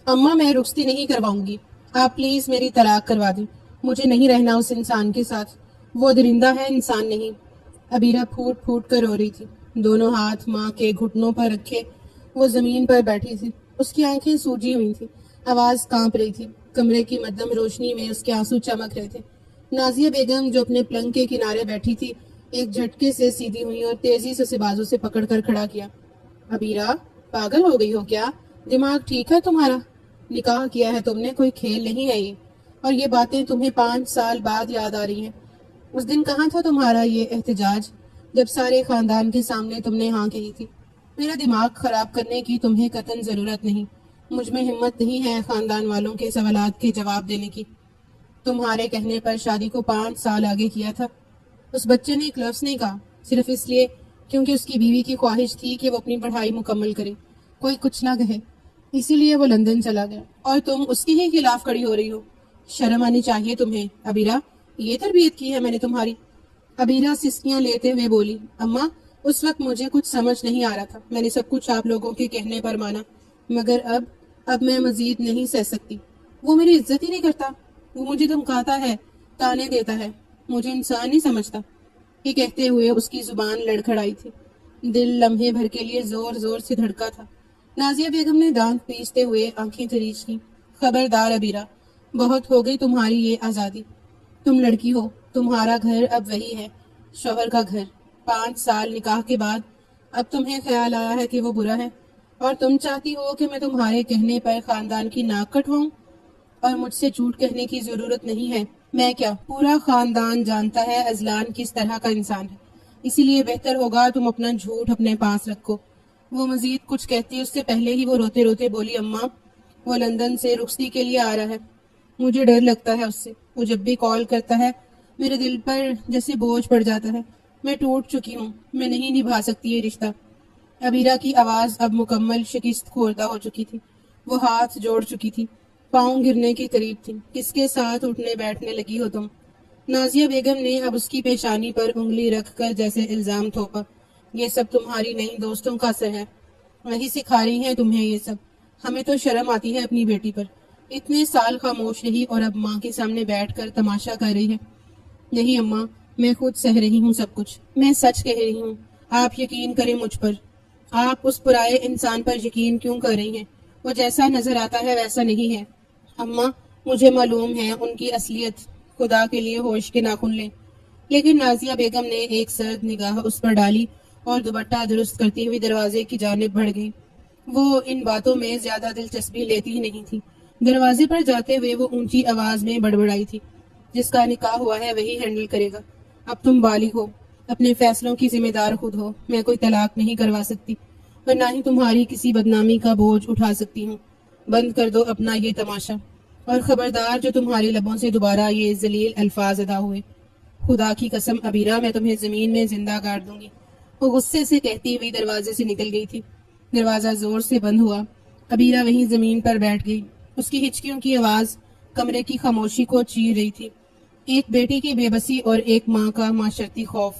اماں میں رخصتی نہیں کرواؤں گی، آپ پلیز میری طلاق کروا دیں، مجھے نہیں رہنا اس انسان کے ساتھ، وہ درندہ ہے انسان نہیں۔ عبیرہ پھوٹ پھوٹ کر رو رہی تھی، دونوں ہاتھ ماں کے گھٹنوں پر رکھے وہ زمین پر بیٹھی تھی، اس کی آنکھیں سوجی ہوئی تھی، آواز کانپ رہی تھی، کمرے کی مدھم روشنی میں اس کے آنسو چمک رہے تھے۔ نازیہ بیگم جو اپنے پلنگ کے کنارے بیٹھی تھی ایک جھٹکے سے سیدھی ہوئی اور تیزی سے اسے بازو سے پکڑ کر کھڑا کیا۔ عبیرہ، پاگل ہو گئی ہو کیا؟ دماغ ٹھیک ہے تمہارا؟ نکاح کیا ہے تم نے، کوئی کھیل نہیں ہے یہ، اور یہ باتیں تمہیں 5 سال بعد یاد آ رہی ہیں۔ اس دن کہاں تھا تمہارا یہ احتجاج جب سارے خاندان کے سامنے تم نے ہاں کہی تھی؟ میرا دماغ خراب کرنے کی تمہیں قطعاً ضرورت نہیں، مجھ میں ہمت نہیں ہے خاندان والوں کے سوالات کے جواب دینے کی۔ تمہارے کہنے پر شادی کو 5 سال آگے کیا تھا۔ اس بچے نے ایک لفظ نہیں کہا، صرف اس لیے کیونکہ اس کی بیوی کی خواہش تھی کہ وہ اپنی پڑھائی مکمل کرے، کوئی کچھ نہ کہے، اسی لیے وہ لندن چلا گیا، اور تم اس کے ہی خلاف کھڑی ہو رہی ہو۔ شرم آنی چاہیے تمہیں عبیرہ، یہ تربیت کی ہے میں نے تمہاری؟ عبیرہ سسکیاں لیتے ہوئے بولی، اماں اس وقت مجھے کچھ سمجھ نہیں آ رہا تھا، میں نے سب کچھ آپ لوگوں کے کہنے پر مانا، مگر اب میں مزید نہیں سہ سکتی۔ وہ میری عزت ہی نہیں کرتا، وہ مجھے دھمکاتا ہے، تانے دیتا ہے، مجھے انسان نہیں سمجھتا۔ یہ کہتے ہوئے اس کی زبان لڑکھڑائی تھی، دل لمحے بھر کے لیے زور زور سے دھڑکا تھا۔ نازیہ بیگم نے دانت پیستے ہوئے آنکھیں تریچ کی، خبردار عبیرہ، بہت ہو گئی تمہاری یہ آزادی، تم لڑکی ہو، تمہارا گھر اب وہی ہے، شوہر کا گھر۔ 5 سال نکاح کے بعد اب تمہیں خیال آیا ہے کہ وہ برا ہے، اور تم چاہتی ہو کہ میں تمہارے کہنے پر خاندان کی ناک کٹواؤں؟ اور مجھ سے جھوٹ کہنے کی ضرورت نہیں ہے، میں کیا پورا خاندان جانتا ہے اذلان کس طرح کا انسان ہے، اسی لیے بہتر ہوگا تم اپنا جھوٹ اپنے پاس رکھو۔ وہ مزید کچھ کہتی اس سے پہلے ہی وہ روتے روتے بولی، اماں وہ لندن سے رخصتی کے لیے آ رہا ہے، مجھے ڈر لگتا ہے اس سے، وہ جب بھی کال کرتا ہے میرے دل پر جیسے بوجھ پڑ جاتا ہے، میں ٹوٹ چکی ہوں، میں نہیں نبھا سکتی یہ رشتہ۔ عبیرہ کی آواز اب مکمل شکست خوردہ ہو چکی تھی، وہ ہاتھ جوڑ چکی تھی، پاؤں گرنے کے قریب تھی۔ کس کے ساتھ اٹھنے بیٹھنے لگی ہو تم؟ نازیہ بیگم نے اب اس کی پیشانی پر انگلی رکھ کر جیسے الزام تھوپا، یہ سب تمہاری نئی دوستوں کا اثر ہے، وہی سکھا رہی ہیں تمہیں یہ سب، ہمیں تو شرم آتی ہے اپنی بیٹی پر، اتنے سال خاموش رہی اور اب ماں کے سامنے بیٹھ کر تماشا کر رہی ہے۔ نہیں اماں، میں خود سہ رہی ہوں سب کچھ، میں سچ کہہ رہی ہوں، آپ یقین کریں مجھ پر۔ آپ اس پرائے انسان پر یقین کیوں کر رہی ہیں؟ وہ جیسا نظر آتا ہے ویسا نہیں ہے۔ اماں مجھے معلوم ہے ان کی اصلیت، خدا کے لیے ہوش کے ناخن لیں۔ لیکن نازیہ بیگم نے ایک سرد نگاہ اس پر ڈالی اور دوپٹہ درست کرتی ہوئی دروازے کی جانب بڑھ گئی۔ وہ ان باتوں میں زیادہ دلچسپی لیتی ہی نہیں تھی۔ دروازے پر جاتے ہوئے وہ اونچی آواز میں بڑبڑائی تھی، جس کا نکاح ہوا ہے وہی ہینڈل کرے گا، اب تم بالغ ہو، اپنے فیصلوں کی ذمہ دار خود ہو، میں کوئی طلاق نہیں کروا سکتی اور نہ ہی تمہاری کسی بدنامی کا بوجھ اٹھا سکتی ہوں۔ بند کر دو اپنا یہ تماشا، اور خبردار جو تمہارے لبوں سے دوبارہ یہ ذلیل الفاظ ادا ہوئے۔ خدا کی قسم عبیرہ، میں تمہیں زمین میں زندہ گاڑ دوں گی۔ وہ غصے سے کہتی ہوئی دروازے سے نکل گئی تھی۔ دروازہ زور سے بند ہوا، عبیرہ وہیں زمین پر بیٹھ گئی، اس کی ہچکیوں کی آواز کمرے کی خاموشی کو چیر رہی تھی۔ ایک بیٹی کی بے بسی اور ایک ماں کا معاشرتی خوف،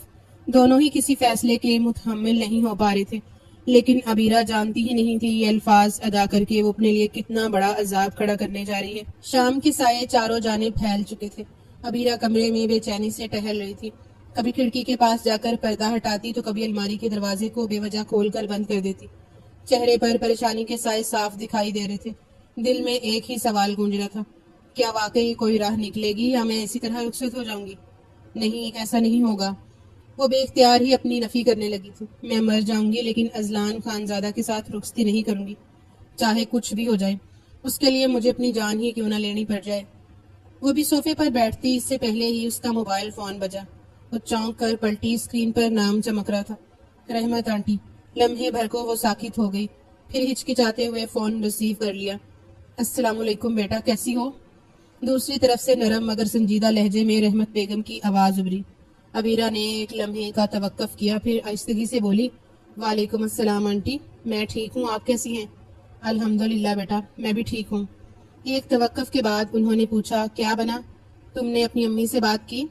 دونوں ہی کسی فیصلے کے متحمل نہیں ہو پا رہے تھے، لیکن عبیرہ جانتی ہی نہیں تھی یہ الفاظ ادا کر کے وہ اپنے لیے کتنا بڑا عذاب کھڑا کرنے جا رہی ہے۔ شام کے سائے چاروں جانب پھیل چکے تھے، عبیرہ کمرے میں بے چینی سے ٹہل رہی تھی، کبھی کھڑکی کے پاس جا کر پردہ ہٹاتی تو کبھی الماری کے دروازے کو بے وجہ کھول کر بند کر دیتی۔ چہرے پر پریشانی کے سائے صاف دکھائی دے رہے تھے، دل میں ایک ہی سوال گونج رہا تھا، کیا واقعی کوئی راہ نکلے گی یا میں اسی طرح رخصت ہو جاؤں گی؟ نہیں، ایسا نہیں ہوگا۔ وہ بے اختیار ہی اپنی نفی کرنے لگی تھی، میں مر جاؤں گی لیکن اذلان خانزادہ کے ساتھ رخصتی نہیں کروں گی، چاہے کچھ بھی ہو جائے، اس کے لیے مجھے اپنی جان ہی کیوں نہ لینی پڑ جائے۔ وہ بھی صوفے پر بیٹھتی اس سے پہلے ہی اس کا موبائل فون بجا، وہ چونک کر پلٹی، اسکرین پر نام چمک رہا تھا، رحمت آنٹی۔ لمحے بھر کو وہ ساکت ہو گئی، پھر ہچکچاتے ہوئے فون ریسیو کر لیا۔ السلام علیکم بیٹا، کیسی ہو؟ دوسری طرف سے نرم مگر سنجیدہ لہجے میں رحمت بیگم کی آواز ابھری۔ عبیرہ نے ایک لمحے کا توقف کیا، پھر آہستگی سے بولی، وعلیکم السلام آنٹی، میں ٹھیک ہوں، آپ کیسی ہیں؟ الحمدللہ بیٹا، میں بھی ٹھیک ہوں۔ ایک توقف کے بعد انہوں نے پوچھا، کیا بنا؟ تم نے اپنی امی سے بات کی؟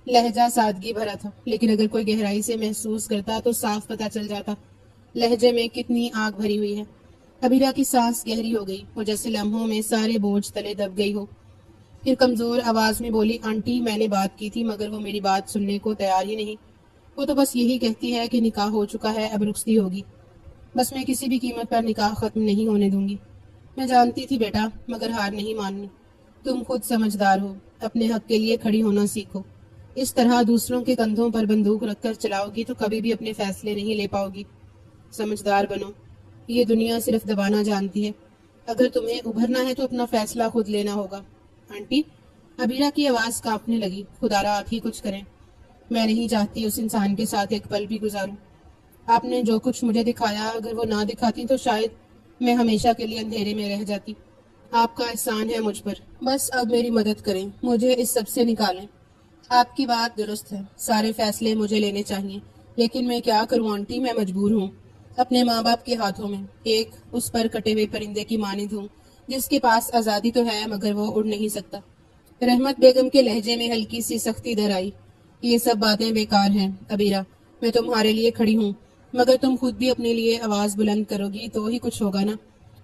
لہجہ سادگی بھرا تھا، لیکن اگر کوئی گہرائی سے محسوس کرتا تو صاف پتہ چل جاتا لہجے میں کتنی آگ بھری ہوئی ہے۔ ابیرہ کی سانس گہری ہو گئی، وہ جیسے لمحوں میں سارے بوجھ تلے دب گئی ہو۔ پھر کمزور آواز میں بولی، آنٹی میں نے بات کی تھی مگر وہ میری بات سننے کو تیار ہی نہیں۔ وہ تو بس یہی کہتی ہے کہ نکاح ہو چکا ہے، اب رخصتی ہوگی۔ بس میں کسی بھی قیمت پر نکاح ختم نہیں ہونے دوں گی۔ میں جانتی تھی بیٹا، مگر ہار نہیں ماننی۔ تم خود سمجھدار ہو، اپنے حق کے لیے کھڑی ہونا سیکھو۔ اس طرح دوسروں کے کندھوں پر بندوق رکھ کر چلاؤ گی تو کبھی بھی اپنے فیصلے نہیں لے پاؤ گی۔ سمجھدار بنو، یہ دنیا صرف دبانا جانتی ہے۔ اگر تمہیں ابھرنا ہے تو اپنا فیصلہ خود لینا ہوگا۔ آنٹی، ابیرہ کی آواز کانپنے لگی، خدا را آپ ہی کچھ کریں۔ میں نہیں چاہتی اس انسان کے ساتھ ایک پل بھی گزاروں۔ آپ نے جو کچھ مجھے دکھایا، اگر وہ نہ دکھاتی تو شاید میں ہمیشہ کے لیے اندھیرے میں رہ جاتی۔ آپ کا احسان ہے مجھ پر، بس اب میری مدد کریں، مجھے اس سب سے نکالیں۔ آپ کی بات درست ہے، سارے فیصلے مجھے لینے چاہیے، لیکن میں کیا کروں آنٹی، میں مجبور ہوں۔ اپنے ماں باپ کے ہاتھوں میں، ایک اس پر کٹے ہوئے پرندے کی مانند ہوں جس کے پاس آزادی تو ہے مگر وہ اڑ نہیں سکتا۔ رحمت بیگم کے لہجے میں ہلکی سی سختی در آئی۔ یہ سب باتیں بیکار ہیں ابیرہ، میں تمہارے لیے کھڑی ہوں، مگر تم خود بھی اپنے لیے آواز بلند کرو گی تو ہی کچھ ہوگا نا۔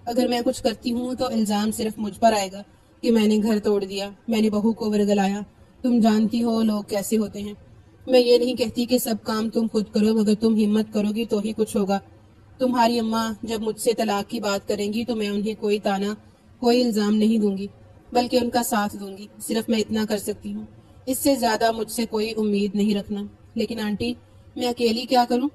اگر میں کچھ کرتی ہوں تو الزام صرف مجھ پر آئے گا کہ میں نے گھر توڑ دیا، میں نے بہو کو ورگلایا۔ تم جانتی ہو لوگ کیسے ہوتے ہیں۔ میں یہ نہیں کہتی کہ سب کام تم خود کرو، مگر تم ہمت کرو گی تو ہی کچھ ہوگا۔ تمہاری اماں جب مجھ سے طلاق کی بات کریں گی تو میں انہیں کوئی تانا، کوئی الزام نہیں دوں گی، بلکہ ان کا ساتھ دوں گی۔ صرف میں اتنا کر سکتی ہوں، اس سے زیادہ مجھ سے کوئی امید نہیں رکھنا۔ لیکن آنٹی، میں اکیلی کیا کروں؟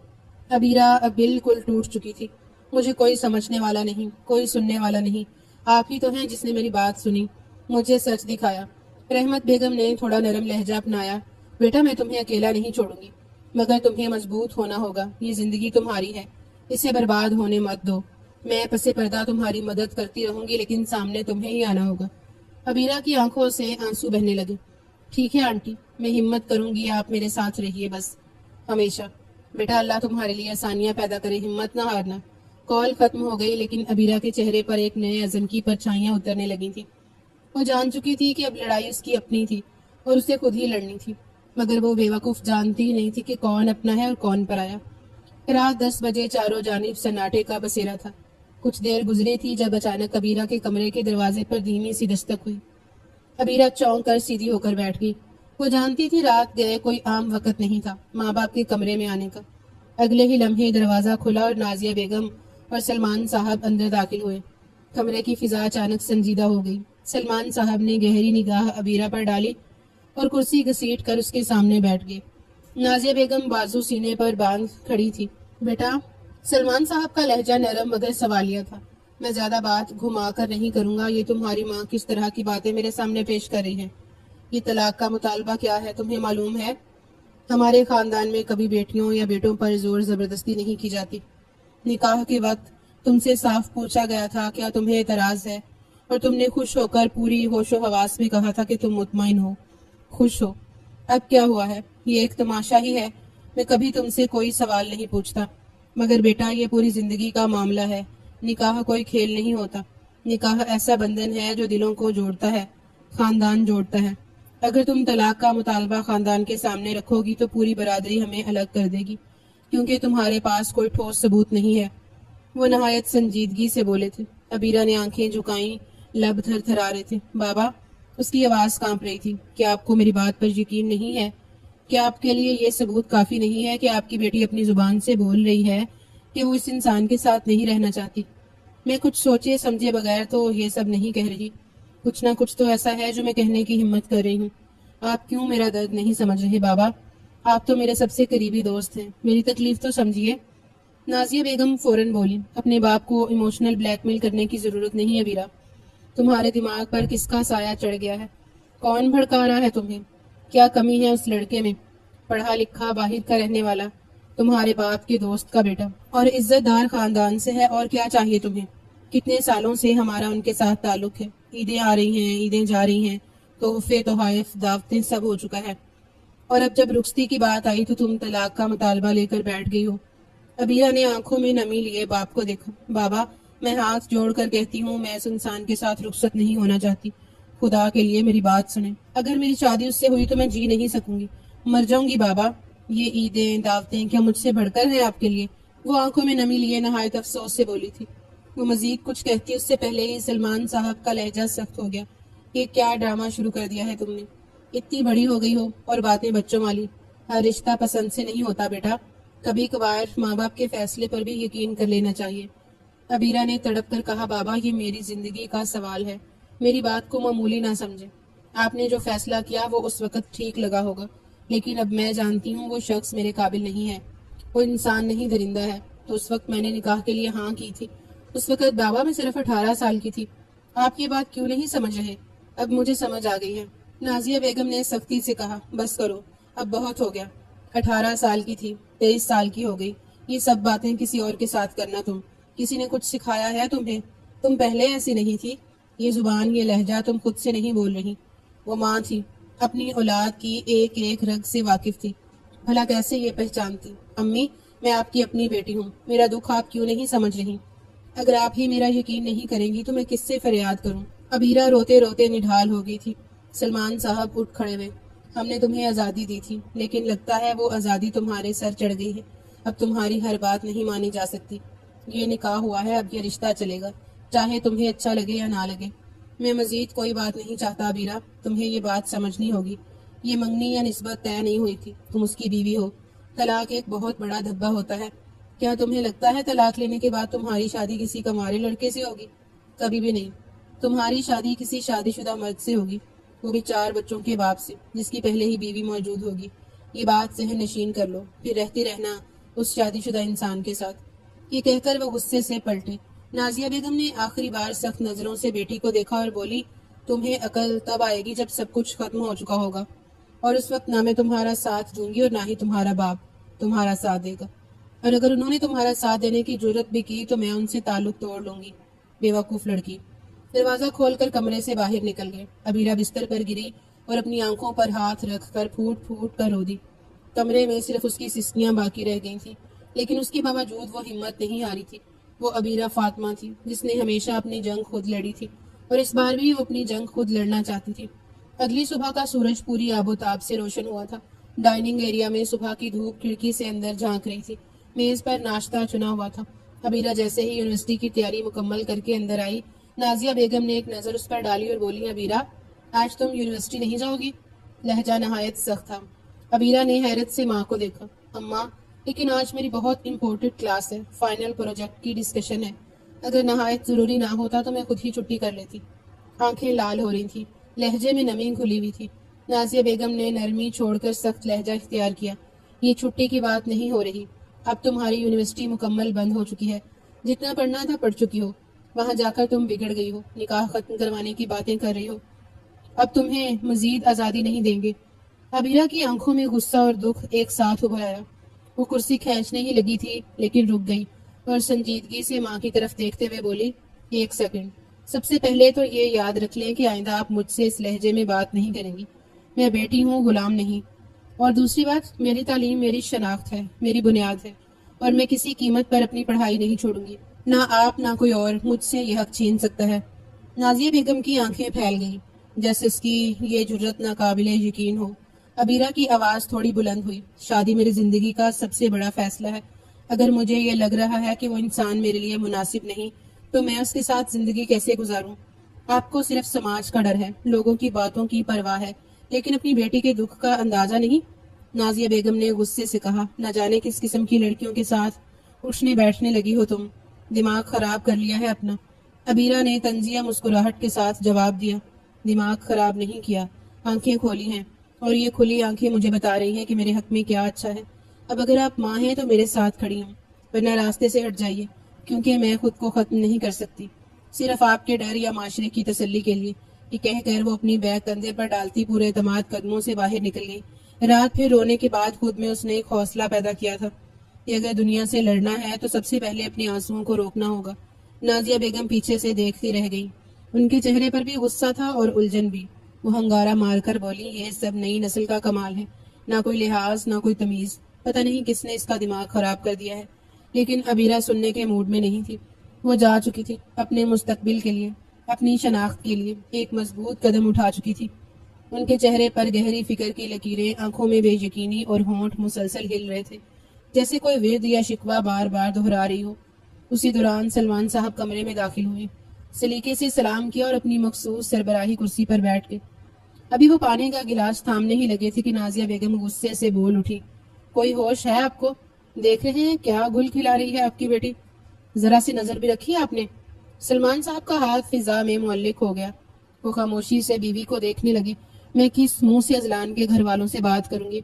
ابیرہ اب بالکل ٹوٹ چکی تھی۔ مجھے کوئی سمجھنے والا نہیں، کوئی سننے والا نہیں۔ آپ ہی تو ہیں جس نے میری بات سنی، مجھے سچ دکھایا۔ رحمت بیگم نے تھوڑا نرم لہجہ اپنایا۔ بیٹا، میں تمہیں اکیلا نہیں چھوڑوں گی، مگر تمہیں مضبوط ہونا ہوگا۔ یہ زندگی تمہاری ہے، اسے برباد ہونے مت دو۔ میں پس پردہ تمہاری مدد کرتی رہوں گی، لیکن سامنے تمہیں ہی آنا ہوگا۔ ابیرہ کی آنکھوں سے آنسو بہنے لگے۔ ٹھیک ہے آنٹی، میں ہمت کروں گی، آپ میرے ساتھ رہیے بس، ہمیشہ۔ بیٹا، اللہ تمہارے لیے آسانیاں پیدا کرے، ہمت نہ ہارنا۔ کال ختم ہو گئی، لیکن ابیرہ کے چہرے پر ایک نئے عزم کی پرچھائیاں اترنے لگی تھیں۔ وہ جان چکی تھی کہ اب لڑائی اس کی اپنی تھی اور اسے خود ہی لڑنی تھی، مگر وہ بے وقوف جانتی ہی نہیں تھی کہ کون اپنا ہے اور کون پرایا۔ رات 10 بجے چاروں جانب سناٹے کا بسیرا تھا۔ کچھ دیر گزری تھی جب اچانک ابیرہ کے کمرے کے دروازے پر دھیمی سی دستک ہوئی۔ ابیرہ چونک کر سیدھی ہو کر بیٹھ گئی۔ وہ جانتی تھی رات گئے کوئی عام وقت نہیں تھا ماں باپ کے کمرے میں آنے کا۔ اگلے ہی لمحے دروازہ کھلا اور نازیہ بیگم اور سلمان صاحب اندر داخل ہوئے۔ کمرے کی فضا اچانک سنجیدہ ہو گئی۔ سلمان صاحب نے گہری نگاہ ابیرہ پر ڈالی اور کرسی گھسیٹ کر اس کے سامنے بیٹھ گئے۔ نازیہ بیگم بازو سینے پر باندھ کھڑی تھی۔ بیٹا، سلمان صاحب کا لہجہ نرم مگر سوالیہ تھا۔ میں زیادہ بات گھما کر نہیں کروں گا، یہ تمہاری ماں کس طرح کی باتیں میرے سامنے پیش کر رہی ہے۔ یہ طلاق کا مطالبہ کیا ہے تمہیں معلوم ہے؟ ہمارے خاندان میں کبھی بیٹیوں یا بیٹوں پر زور زبردستی نہیں کی جاتی۔ نکاح کے وقت تم سے صاف پوچھا گیا تھا کیا تمہیں اعتراض ہے، اور تم نے خوش ہو کر پوری ہوش و حواس میں کہا تھا کہ تم مطمئن ہو، خوش ہو۔ اب کیا ہوا ہے؟ یہ ایک تماشا ہی ہے۔ میں کبھی تم سے کوئی سوال نہیں پوچھتا، مگر بیٹا یہ پوری زندگی کا معاملہ ہے۔ نکاح کوئی کھیل نہیں ہوتا۔ نکاح ایسا بندھن ہے جو دلوں کو جوڑتا ہے، خاندان جوڑتا ہے۔ اگر تم طلاق کا مطالبہ خاندان کے سامنے رکھو گی تو پوری برادری ہمیں الگ کر دے گی، کیونکہ تمہارے پاس کوئی ٹھوس ثبوت نہیں ہے۔ وہ نہایت سنجیدگی سے بولے تھے۔ ابیرہ نے آنکھیں جھکائیں، لب تھر تھرا رہے تھے۔ بابا، اس کی آواز کانپ رہی تھی، کیا آپ کو میری بات پر یقین نہیں ہے؟ کیا آپ کے لیے یہ ثبوت کافی نہیں ہے کہ آپ کی بیٹی اپنی زبان سے بول رہی ہے کہ وہ اس انسان کے ساتھ نہیں رہنا چاہتی؟ میں کچھ سوچے سمجھے بغیر تو یہ سب نہیں کہہ رہی۔ کچھ نہ کچھ تو ایسا ہے جو میں کہنے کی ہمت کر رہی ہوں۔ آپ کیوں میرا درد نہیں سمجھ رہے بابا؟ آپ تو میرے سب سے قریبی دوست ہیں، میری تکلیف تو سمجھیے۔ نازیہ بیگم فوراً بولی، اپنے باپ کو ایموشنل بلیک میل کرنے کی ضرورت نہیں ابیرہ۔ تمہارے دماغ پر کس کا سایہ چڑھ گیا ہے؟ کون بھڑکا رہا ہے تمہیں؟ کیا کمی ہے اس لڑکے میں؟ پڑھا لکھا باہر کا رہنے والا، تمہارے باپ کے دوست کا بیٹا، اور عزت دار خاندان سے ہے، اور کیا چاہیے تمہیں؟ کتنے سالوں سے ہمارا ان کے ساتھ تعلق ہے، عیدیں آ رہی ہیں، عیدیں جا رہی ہیں، تحفے تحائف دعوتیں سب ہو چکا ہے، اور اب جب رخصتی کی بات آئی تو تم طلاق کا مطالبہ لے کر بیٹھ گئی ہو۔ ابیرہ نے آنکھوں میں نمی لیے باپ کو دیکھا۔ بابا، میں ہاتھ جوڑ کر کہتی ہوں، میں اس انسان کے ساتھ رخصت نہیں ہونا چاہتی۔ خدا کے لیے میری بات سنیں، اگر میری شادی اس سے ہوئی تو میں جی نہیں سکوں گی، مر جاؤں گی بابا۔ یہ عیدیں دعوتیں کیا مجھ سے بڑھ کر ہیں آپ کے لیے؟ وہ آنکھوں میں نمی لیے نہایت افسوس سے بولی تھی۔ وہ مزید کچھ کہتی اس سے پہلے ہی سلمان صاحب کا لہجہ سخت ہو گیا. یہ کیا ڈرامہ شروع کر دیا ہے تم نے؟ اتنی بڑی ہو گئی ہو اور باتیں بچوں والی. ہر رشتہ پسند سے نہیں ہوتا بیٹا. کبھی کبھار ماں باپ کے فیصلے پر بھی یقین کر لینا چاہیے. عبیرہ نے تڑپ کر کہا بابا یہ میری زندگی کا سوال ہے. میری بات کو معمولی نہ سمجھے. آپ نے جو فیصلہ کیا وہ اس وقت ٹھیک لگا ہوگا لیکن اب میں جانتی ہوں وہ شخص میرے قابل نہیں ہے. وہ انسان نہیں درندہ ہے. تو اس وقت میں نے نکاح کے لیے ہاں کی تھی. اس وقت بابا میں صرف 18 سال کی تھی. آپ یہ بات کیوں نہیں سمجھ رہے؟ اب مجھے سمجھ آ گئی ہے. نازیہ بیگم نے سختی سے کہا بس کرو اب بہت ہو گیا. 18 سال کی تھی 23 سال کی ہو گئی. یہ سب باتیں کسی اور کے ساتھ کرنا. تم کسی نے کچھ سکھایا ہے تمہیں؟ تم پہلے ایسی نہیں تھی. یہ زبان یہ لہجہ تم خود سے نہیں بول رہی. وہ ماں تھی اپنی اولاد کی ایک ایک رگ سے واقف تھی. بھلا کیسے یہ پہچانتی؟ امی میں آپ کی اپنی بیٹی ہوں. میرا دکھ آپ کیوں نہیں سمجھ رہی؟ اگر آپ ہی میرا یقین نہیں کریں گی تو میں کس سے فریاد کروں؟ عبیرہ روتے روتے نڈھال ہو گئی تھی. سلمان صاحب اٹھ کھڑے ہوئے. ہم نے تمہیں آزادی دی تھی لیکن لگتا ہے وہ آزادی تمہارے سر چڑھ گئی ہے. اب تمہاری ہر بات نہیں مانی جا سکتی. یہ نکاح ہوا ہے اب یہ رشتہ چلے گا چاہے تمہیں اچھا لگے یا نہ لگے. میں مزید کوئی بات نہیں چاہتا عبیرہ. تمہیں یہ بات سمجھنی ہوگی. یہ منگنی یا نسبت طے نہیں ہوئی تھی. تم اس کی بیوی ہو. طلاق ایک بہت بڑا دھبا ہوتا ہے. کیا تمہیں لگتا ہے طلاق لینے کے بعد تمہاری شادی کسی کمارے لڑکے سے ہوگی؟ کبھی بھی نہیں. تمہاری شادی کسی شادی شدہ مرد سے ہوگی. وہ بھی 4 بچوں کے باپ سے جس کی پہلے ہی بیوی موجود ہوگی. یہ بات ذہن نشین کر لو. پھر رہتی رہنا اس شادی شدہ انسان کے ساتھ. یہ کہہ کر وہ غصے سے پلٹے. نازیہ بیگم نے آخری بار سخت نظروں سے بیٹی کو دیکھا اور بولی تمہیں عقل تب آئے گی جب سب کچھ ختم ہو چکا ہوگا اور اس وقت نہ میں تمہارا ساتھ دوں گی اور نہ ہی تمہارا باپ تمہارا ساتھ دے گا. اور اگر انہوں نے تمہارا ساتھ دینے کی جرت بھی کی تو میں ان سے تعلق توڑ لوں گی. بے وقوف لڑکی. دروازہ کھول کر کمرے سے باہر نکل گئے. عبیرہ بستر پر گری اور اپنی آنکھوں پر ہاتھ رکھ کر پھوٹ پھوٹ کر رو دی. کمرے میں صرف اس کی سسکیاں باقی رہ گئی تھیں لیکن اس کے باوجود وہ ہمت نہیں ہاری تھی. وہ عبیرہ فاطمہ تھی جس نے ہمیشہ اپنی جنگ خود لڑی تھی اور اس بار بھی وہ اپنی جنگ خود لڑنا چاہتی تھی. اگلی صبح کا سورج پوری آب و تاب سے روشن ہوا تھا. ڈائننگ ایریا میں صبح کی دھوپ کھڑکی سے اندر جھانک رہی تھی. میز پر ناشتہ چنا ہوا تھا. عبیرہ جیسے ہی یونیورسٹی کی تیاری مکمل کر کے اندر آئی نازیہ بیگم نے ایک نظر اس پر ڈالی اور بولی عبیرہ آج تم یونیورسٹی نہیں جاؤ گی؟ لہجہ نہایت سخت تھا. عبیرہ نے حیرت سے ماں کو دیکھا. اماں لیکن آج میری بہت امپورٹنٹ کلاس ہے. فائنل پروجیکٹ کی ڈسکشن ہے. اگر نہایت ضروری نہ ہوتا تو میں خود ہی چھٹی کر لیتی. آنکھیں لال ہو رہی تھی. لہجے میں نمی گھلی ہوئی تھی. نازیہ بیگم نے نرمی چھوڑ کر سخت لہجہ اختیار کیا. یہ چھٹی کی بات نہیں ہو رہی. اب تمہاری یونیورسٹی مکمل بند ہو چکی ہے. جتنا پڑھنا تھا پڑھ چکی ہو. وہاں جا کر تم بگڑ گئی ہو. نکاح ختم کروانے کی باتیں کر رہی ہو. اب تمہیں مزید آزادی نہیں دیں گے. عبیرہ کی آنکھوں میں غصہ اور دکھ ایک ساتھ ابھر آیا. وہ کرسی کھینچنے ہی لگی تھی لیکن رک گئی اور سنجیدگی سے ماں کی طرف دیکھتے ہوئے بولی 1 سیکنڈ. سب سے پہلے تو یہ یاد رکھ لیں کہ آئندہ آپ مجھ سے اس لہجے میں بات نہیں کریں گی. میں بیٹی ہوں غلام نہیں. اور دوسری بات میری تعلیم میری شناخت ہے میری بنیاد ہے اور میں کسی قیمت پر اپنی پڑھائی نہیں چھوڑوں گی. نہ آپ نہ کوئی اور مجھ سے یہ حق چھین سکتا ہے. نازیہ بیگم کی آنکھیں پھیل گئیں جیسے اس کی یہ جرت ناقابل یقین ہو. عبیرہ کی آواز تھوڑی بلند ہوئی. شادی میری زندگی کا سب سے بڑا فیصلہ ہے. اگر مجھے یہ لگ رہا ہے کہ وہ انسان میرے لیے مناسب نہیں تو میں اس کے ساتھ زندگی کیسے گزاروں؟ آپ کو صرف سماج کا ڈر ہے لوگوں کی باتوں کی پرواہ ہے لیکن اپنی بیٹی کے دکھ کا اندازہ نہیں. نازیہ بیگم نے غصے سے کہا نہ جانے کس قسم کی لڑکیوں کے ساتھ اٹھنے بیٹھنے لگی ہو تم. دماغ خراب کر لیا ہے اپنا. عبیرہ نے طنزیہ مسکراہٹ کے ساتھ جواب دیا دماغ خراب نہیں کیا. آنکھیں کھولی ہیں اور یہ کھلی آنکھیں مجھے بتا رہی ہیں کہ میرے حق میں کیا اچھا ہے. اب اگر آپ ماں ہیں تو میرے ساتھ کھڑی ہوں ورنہ راستے سے ہٹ جائیے کیونکہ میں خود کو ختم نہیں کر سکتی صرف آپ کے ڈر یا معاشرے کی تسلی کے لیے. یہ کہہ کر وہ اپنی بیگ کندھے پر ڈالتی پورے اعتماد قدموں سے باہر نکل گئی. رات پھر رونے کے بعد خود میں اس نے ایک حوصلہ پیدا کیا تھا کہ اگر دنیا سے لڑنا ہے تو سب سے پہلے اپنے آنسوؤں کو روکنا ہوگا. نازیہ بیگم پیچھے سے دیکھتی رہ گئی. ان کے چہرے پر بھی غصہ تھا اور الجھن بھی. وہ ہنگارہ مار کر بولی یہ سب نئی نسل کا کمال ہے. نہ کوئی لحاظ نہ کوئی تمیز. پتہ نہیں کس نے اس کا دماغ خراب کر دیا ہے. لیکن عبیرہ سننے کے موڈ میں نہیں تھی. وہ جا چکی تھی اپنے مستقبل کے لیے اپنی شناخت کے لیے ایک مضبوط قدم اٹھا چکی تھی. ان کے چہرے پر گہری فکر کی لکیریں آنکھوں میں بے یقینی اور ہونٹ مسلسل ہل رہے تھے جیسے کوئی ورد یا شکوہ بار بار دہرا رہی ہو. اسی دوران سلمان صاحب کمرے میں داخل ہوئے، سلیقے سے سلام کیا اور اپنی مخصوص سربراہی کرسی پر بیٹھ گئے۔ ابھی وہ پانی کا گلاس تھامنے ہی لگے تھے کہ نازیہ بیگم غصے سے بول اٹھی، کوئی ہوش ہے آپ کو؟ دیکھ رہے ہیں کیا گل کھلا رہی ہے آپ کی بیٹی؟ ذرا سی نظر بھی رکھی آپ نے؟ سلمان صاحب کا ہاتھ فضا میں معلق ہو گیا۔ وہ خاموشی سے بیوی کو دیکھنے لگے۔ میں کس منہ سے اذلان کے گھر والوں سے بات کروں گی؟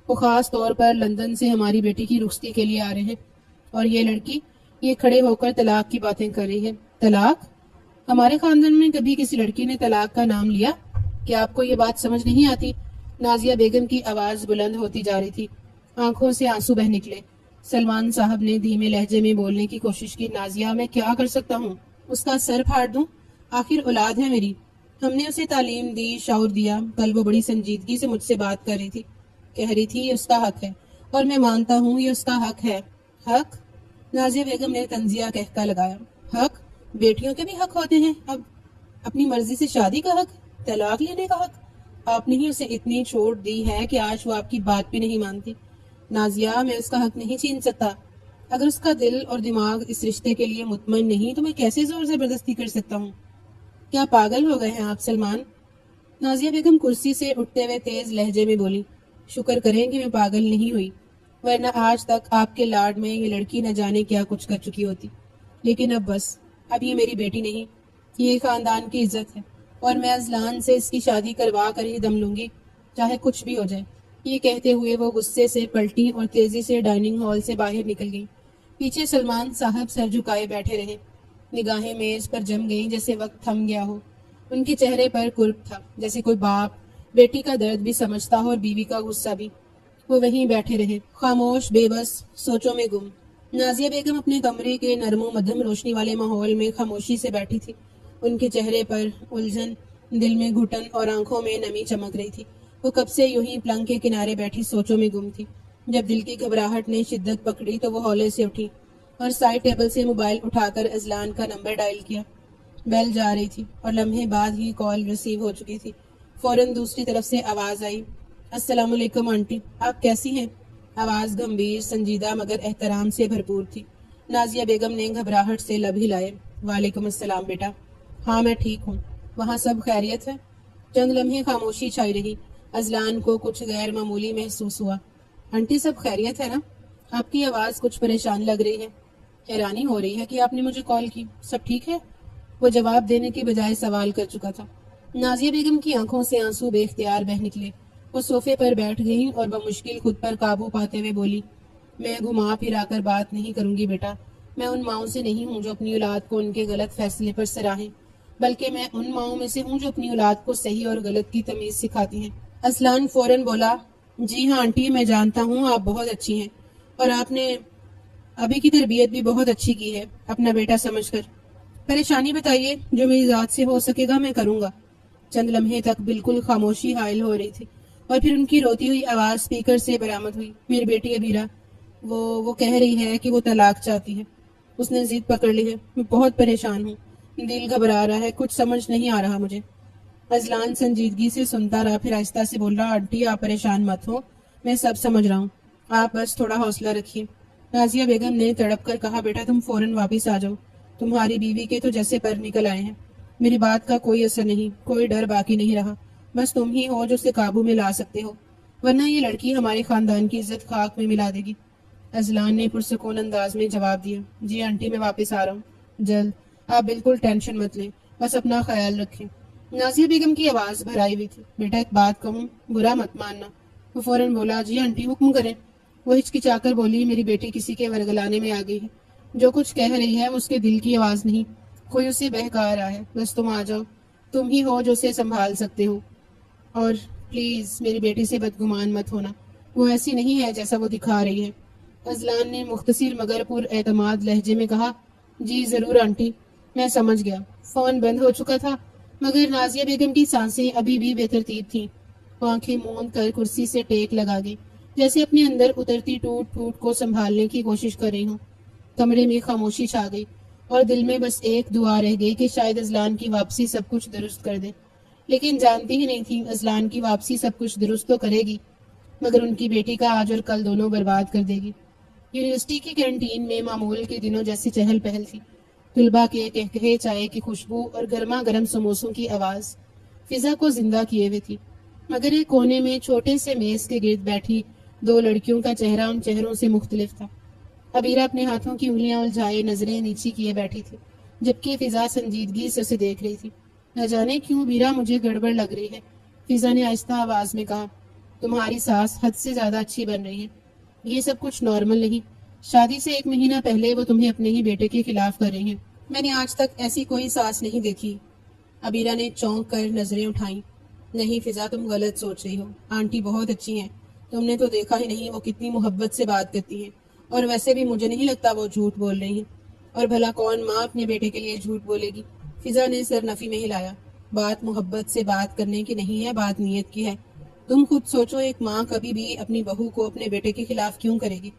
وہ خاص طور پر لندن سے ہماری بیٹی کی رخصتی کے لیے آ رہے ہیں، اور یہ لڑکی یہ کھڑے ہو کر طلاق کی باتیں کر رہی ہے۔ طلاق؟ ہمارے خاندان میں کبھی کسی لڑکی نے طلاق کا نام لیا؟ کیا آپ کو یہ بات سمجھ نہیں آتی؟ نازیہ بیگم کی آواز بلند ہوتی جا رہی تھی، آنکھوں سے آنسو بہہ نکلے۔ سلمان صاحب نے دھیمے لہجے میں بولنے کی کوشش کی، نازیہ میں کیا کر سکتا ہوں؟ اس کا سر پھاڑ دوں؟ آخر اولاد ہے میری، ہم نے اسے تعلیم دی، شعور دیا۔ کل وہ بڑی سنجیدگی سے مجھ سے بات کر رہی تھی، کہہ رہی تھی یہ اس کا حق ہے، اور میں مانتا ہوں یہ اس کا حق ہے۔ حق؟ نازیہ بیگم نے طنزیہ کہکا لگایا۔ حق؟ بیٹیوں کے بھی حق ہوتے ہیں؟ اب اپنی مرضی سے شادی کا حق، طلاق لینے کا حق؟ آپ نے ہی اسے اتنی چھوٹ دی ہے کہ آج وہ آپ کی بات بھی نہیں مانتی۔ نازیہ، میں اس کا حق نہیں چھین سکتا۔ اگر اس کا دل اور دماغ اس رشتے کے لیے مطمئن نہیں تو میں کیسے زور زبردستی کر سکتا ہوں؟ کیا پاگل ہو گئے ہیں آپ سلمان؟ نازیہ بیگم کرسی سے اٹھتے ہوئے تیز لہجے میں بولی، شکر کریں کہ میں پاگل نہیں ہوئی، ورنہ آج تک آپ کے لاڈ میں یہ لڑکی نہ جانے کیا کچھ کر چکی ہوتی۔ لیکن اب بس، اب یہ میری بیٹی نہیں، یہ خاندان کی عزت ہے، اور میں اذلان سے اس کی شادی کروا کر ہی دم لوں گی، چاہے کچھ بھی ہو جائے۔ یہ کہتے ہوئے وہ غصے سے پلٹی اور تیزی سے ڈائننگ ہال سے باہر نکل گئی۔ پیچھے سلمان صاحب سر جھکائے بیٹھے رہے، نگاہیں میز پر جم گئیں جیسے وقت تھم گیا ہو۔ ان کے چہرے پر کرب تھا، جیسے کوئی باپ بیٹی کا درد بھی سمجھتا ہو اور بیوی کا غصہ بھی۔ وہ وہیں بیٹھے رہے، خاموش، بے بس، سوچوں میں گم۔ نازیہ بیگم اپنے کمرے کے نرم و مدھم روشنی والے ماحول میں خاموشی سے بیٹھی تھی۔ ان کے چہرے پر الجھن، دل میں گھٹن اور آنکھوں میں نمی چمک رہی تھی۔ وہ کب سے یوں ہی پلنگ کے کنارے بیٹھی سوچوں میں گم تھی۔ جب دل کی گھبراہٹ نے شدت پکڑی تو وہ ہولے سے اٹھی اور سائڈ ٹیبل سے موبائل اٹھا کر اذلان کا نمبر ڈائل کیا۔ بیل جا رہی تھی اور لمحے بعد ہی کال ریسیو ہو چکی تھی۔ فوراً دوسری طرف سے آواز آئی، السلام علیکم آنٹی، آپ کیسی ہیں؟ آواز گمبھیر، سنجیدہ مگر احترام سے بھرپور تھی۔ نازیہ بیگم نے گھبراہٹ سے لب ہلائے۔ وعلیکم السلام بیٹا، ہاں میں ٹھیک ہوں، وہاں سب خیریت ہے؟ چند لمحے خاموشی چھائی رہی۔ اذلان کو کچھ غیر معمولی محسوس ہوا۔ آنٹی سب خیریت ہے نا؟ آپ کی آواز کچھ پریشان لگ رہی ہے۔ حیرانی ہو رہی ہے کہ آپ نے مجھے کال کی، سب ٹھیک ہے؟ وہ جواب دینے کے بجائے سوال کر چکا تھا۔ نازیہ بیگم کی آنکھوں سے آنسو بے اختیار بہہ نکلے۔ وہ صوفے پر بیٹھ گئیں اور بمشکل خود پر قابو پاتے ہوئے بولی، میں گھما پھرا کر بات نہیں کروں گی بیٹا۔ میں ان ماؤں سے نہیں ہوں جو اپنی اولاد کو ان کے غلط فیصلے پر سراہیں، بلکہ میں ان ماؤں میں سے ہوں جو اپنی اولاد کو صحیح اور غلط کی تمیز سکھاتی ہیں۔ اذلان فوراً بولا، جی ہاں آنٹی، میں جانتا ہوں آپ بہت اچھی ہیں، اور آپ نے ابھی کی تربیت بھی بہت اچھی کی ہے اپنا بیٹا سمجھ کر۔ پریشانی بتائیے، جو میری ذات سے ہو سکے گا میں کروں گا۔ چند لمحے تک بالکل خاموشی حائل ہو رہی تھی، اور پھر ان کی روتی ہوئی آواز سپیکر سے برآمد ہوئی، میری بیٹی ابیرہ، وہ کہہ رہی ہے کہ وہ طلاق چاہتی ہے، اس نے ضد پکڑ لی ہے، میں بہت پریشان ہوں، دل گھبرا رہا ہے، کچھ سمجھ نہیں آ رہا مجھے۔ اذلان سنجیدگی سے سنتا رہا، پھر آہستہ سے بول رہا، آنٹی آپ پریشان مت ہو، میں سب سمجھ رہا ہوں، آپ بس تھوڑا حوصلہ رکھیے۔ نازیہ بیگم نے تڑپ کر کہا، بیٹا تم فوراً واپس آ جاؤ، تمہاری بیوی کے تو جیسے پر نکل آئے ہیں۔ میری بات کا کوئی اثر نہیں، کوئی ڈر باقی نہیں رہا، بس تم ہی ہو جو اسے قابو میں لا سکتے ہو، ورنہ یہ لڑکی ہمارے خاندان کی عزت خاک میں ملا دے گی۔ اذلان نے پرسکون انداز میں جواب دیا، جی آنٹی میں واپس آ رہا ہوں جلد، آپ بالکل ٹینشن مت لیں، بس اپنا خیال رکھیں۔ نازیہ بیگم کی آواز بھرائی ہوئی تھی، بیٹا ایک بات کہوں، برا مت ماننا۔ وہ فوراً بولا، جی آنٹی حکم کریں۔ وہ ہچکچا کر بولی، میری بیٹی کسی کے ورگلانے میں آ گئی ہے، جو کچھ کہہ رہی ہے وہ اس کے دل کی آواز نہیں، کوئی اسے بہکا رہا ہے، بس تم آ جاؤ، تم ہی ہو جو اسے سنبھال سکتے ہو، اور پلیز میری بیٹی سے بدگمان مت ہونا، وہ ایسی نہیں ہے جیسا وہ دکھا رہی ہے۔ اذلان نے مختصر مگر پر اعتماد لہجے میں کہا، جی ضرور آنٹی، میں سمجھ گیا۔ فون بند ہو چکا تھا، مگر نازیہ بیگم کی سانسیں ابھی بھی بے ترتیب تھیں۔ وہ آنکھیں موند کر کرسی سے ٹیک لگا گئی، جیسے اپنے اندر اترتی ٹوٹ پھوٹ کو سنبھالنے کی کوشش کر رہی ہوں۔ کمرے میں خاموشی چھا گئی، اور دل میں بس ایک دعا رہ گئی کہ شاید اذلان کی واپسی سب کچھ درست کر دے۔ لیکن جانتی ہی نہیں تھی اذلان کی واپسی سب کچھ درست تو کرے گی، مگر ان کی بیٹی کا آج اور کل دونوں برباد کر دے گی۔ یونیورسٹی کی کینٹین میں معمول کے دنوں جیسی چہل پہل تھی۔ طلباء کے کہکہے، چائے کی خوشبو اور گرما گرم سموسوں کی آواز فضا کو زندہ کیے ہوئے تھی۔ مگر ایک کونے میں چھوٹے سے میز کے گرد بیٹھی دو لڑکیوں کا چہرہ ان چہروں سے مختلف تھا۔ عبیرہ اپنے ہاتھوں کی انگلیاں الجھائے نظریں نیچی کیے بیٹھی تھی، جبکہ فضا سنجیدگی سے اسے دیکھ رہی تھی۔ نہ جانے کیوں عبیرہ، مجھے گڑبڑ لگ رہی ہے، فضا نے آہستہ آواز میں کہا۔ تمہاری سانس حد سے زیادہ اچھی بن رہی ہے۔ یہ سب کچھ نارمل نہیں۔ شادی سے 1 مہینہ پہلے وہ تمہیں اپنے ہی بیٹے کے خلاف کر رہی ہیں۔ میں نے آج تک ایسی کوئی سانس نہیں دیکھی۔ عبیرہ نے چونک کر نظریں اٹھائیں۔ نہیں فضا، تم غلط سوچ رہی ہو۔ آنٹی بہت اچھی ہیں، تم نے تو دیکھا ہی نہیں وہ کتنی محبت سے بات کرتی ہیں، اور ویسے بھی مجھے نہیں لگتا وہ جھوٹ بول رہی ہیں۔ اور بھلا کون ماں اپنے بیٹے کے لیے جھوٹ بولے گی؟ فضا نے سر نفی میں ہلایا۔ بات محبت سے بات کرنے کی نہیں ہے، بات نیت کی ہے۔ تم خود سوچو، ایک ماں کبھی بھی اپنی بہو کو اپنے بیٹے کے خلاف کیوں کرے گی؟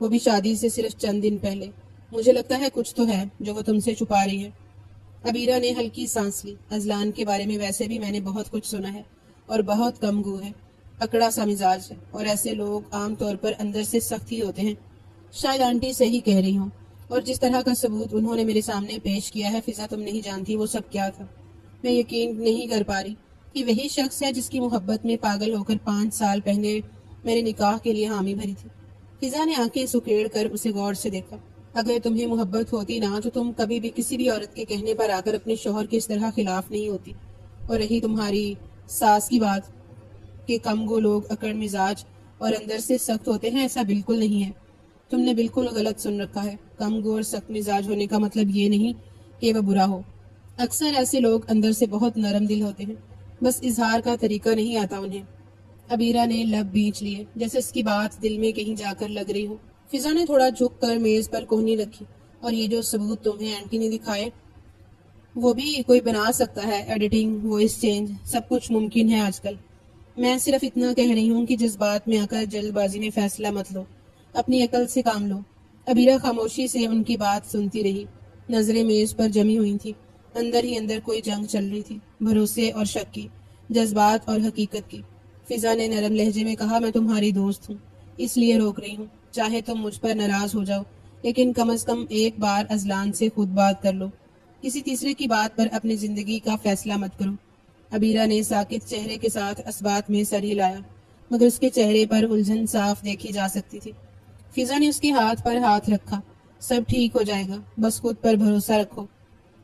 وہ بھی شادی سے صرف چند دن پہلے۔ مجھے لگتا ہے کچھ تو ہے جو وہ تم سے چھپا رہی ہے۔ عبیرہ نے ہلکی سانس لی۔ اذلان کے بارے میں ویسے بھی میں نے بہت کچھ سنا ہے، اور بہت کم گو ہے، اکڑا سا مزاج ہے، اور ایسے لوگ عام طور پر اندر سے سخت ہی ہوتے ہیں۔ شاید آنٹی صحیح کہہ رہی ہوں، اور جس طرح کا ثبوت انہوں نے میرے سامنے پیش کیا ہے فضا، تم نہیں جانتی وہ سب کیا تھا۔ میں یقین نہیں کر پا رہی کہ وہی شخص ہے جس کی محبت میں پاگل ہو کر 5 سال پہلے میرے نکاح کے لیے حامی بھری تھی۔ فضا نے آنکھیں سکیڑ کر اسے غور سے دیکھا۔ اگر تمہیں محبت ہوتی نا تو تم کبھی بھی کسی بھی عورت کے کہنے پر آ کر اپنے شوہر کے اس طرح خلاف نہیں ہوتی۔ اور رہی تمہاری ساس کی بات کہ کم گو لوگ اکڑ مزاج اور اندر سے سخت ہوتے ہیں، ایسا بالکل نہیں ہے۔ تم نے بالکل غلط سن رکھا ہے۔ کم گو اور سخت مزاج ہونے کا مطلب یہ نہیں کہ وہ برا ہو۔ اکثر ایسے لوگ اندر سے بہت نرم دل ہوتے ہیں، بس اظہار کا طریقہ نہیں آتا انہیں۔ عبیرہ نے لب بیچ لیے، جیسے اس کی بات دل میں کہیں جا کر لگ رہی ہو۔ فضا نے تھوڑا جھک کر میز پر کوہنی رکھی۔ اور یہ جو ثبوت تمہیں آنٹی نے دکھائے، وہ بھی کوئی بنا سکتا ہے؟ ایڈیٹنگ، وائس چینج، سب کچھ ممکن ہے آج کل۔ میں صرف اتنا کہہ رہی ہوں کہ جذبات میں آ کر جلد بازی میں فیصلہ مت لو، اپنی عقل سے کام لو۔ عبیرہ خاموشی سے ان کی بات سنتی رہی، نظریں میز پر جمی ہوئی تھی۔ اندر ہی اندر کوئی جنگ چل رہی تھی، بھروسے اور شک کی، جذبات اور حقیقت کی۔ فضا نے نرم لہجے میں کہا، میں تمہاری دوست ہوں، اس لیے روک رہی ہوں۔ چاہے تم مجھ پر ناراض ہو جاؤ، لیکن کم از کم ایک بار اذلان سے خود بات کر لو۔ کسی تیسرے کی بات پر اپنی زندگی کا فیصلہ مت کرو۔ عبیرہ نے ساکت چہرے کے ساتھ اسبات میں سر ہلایا، مگر اس کے چہرے پر الجھن صاف دیکھی جا سکتی تھی۔ فضا نے اس کے ہاتھ پر ہاتھ رکھا۔ سب ٹھیک ہو جائے گا، بس خود پر بھروسہ رکھو۔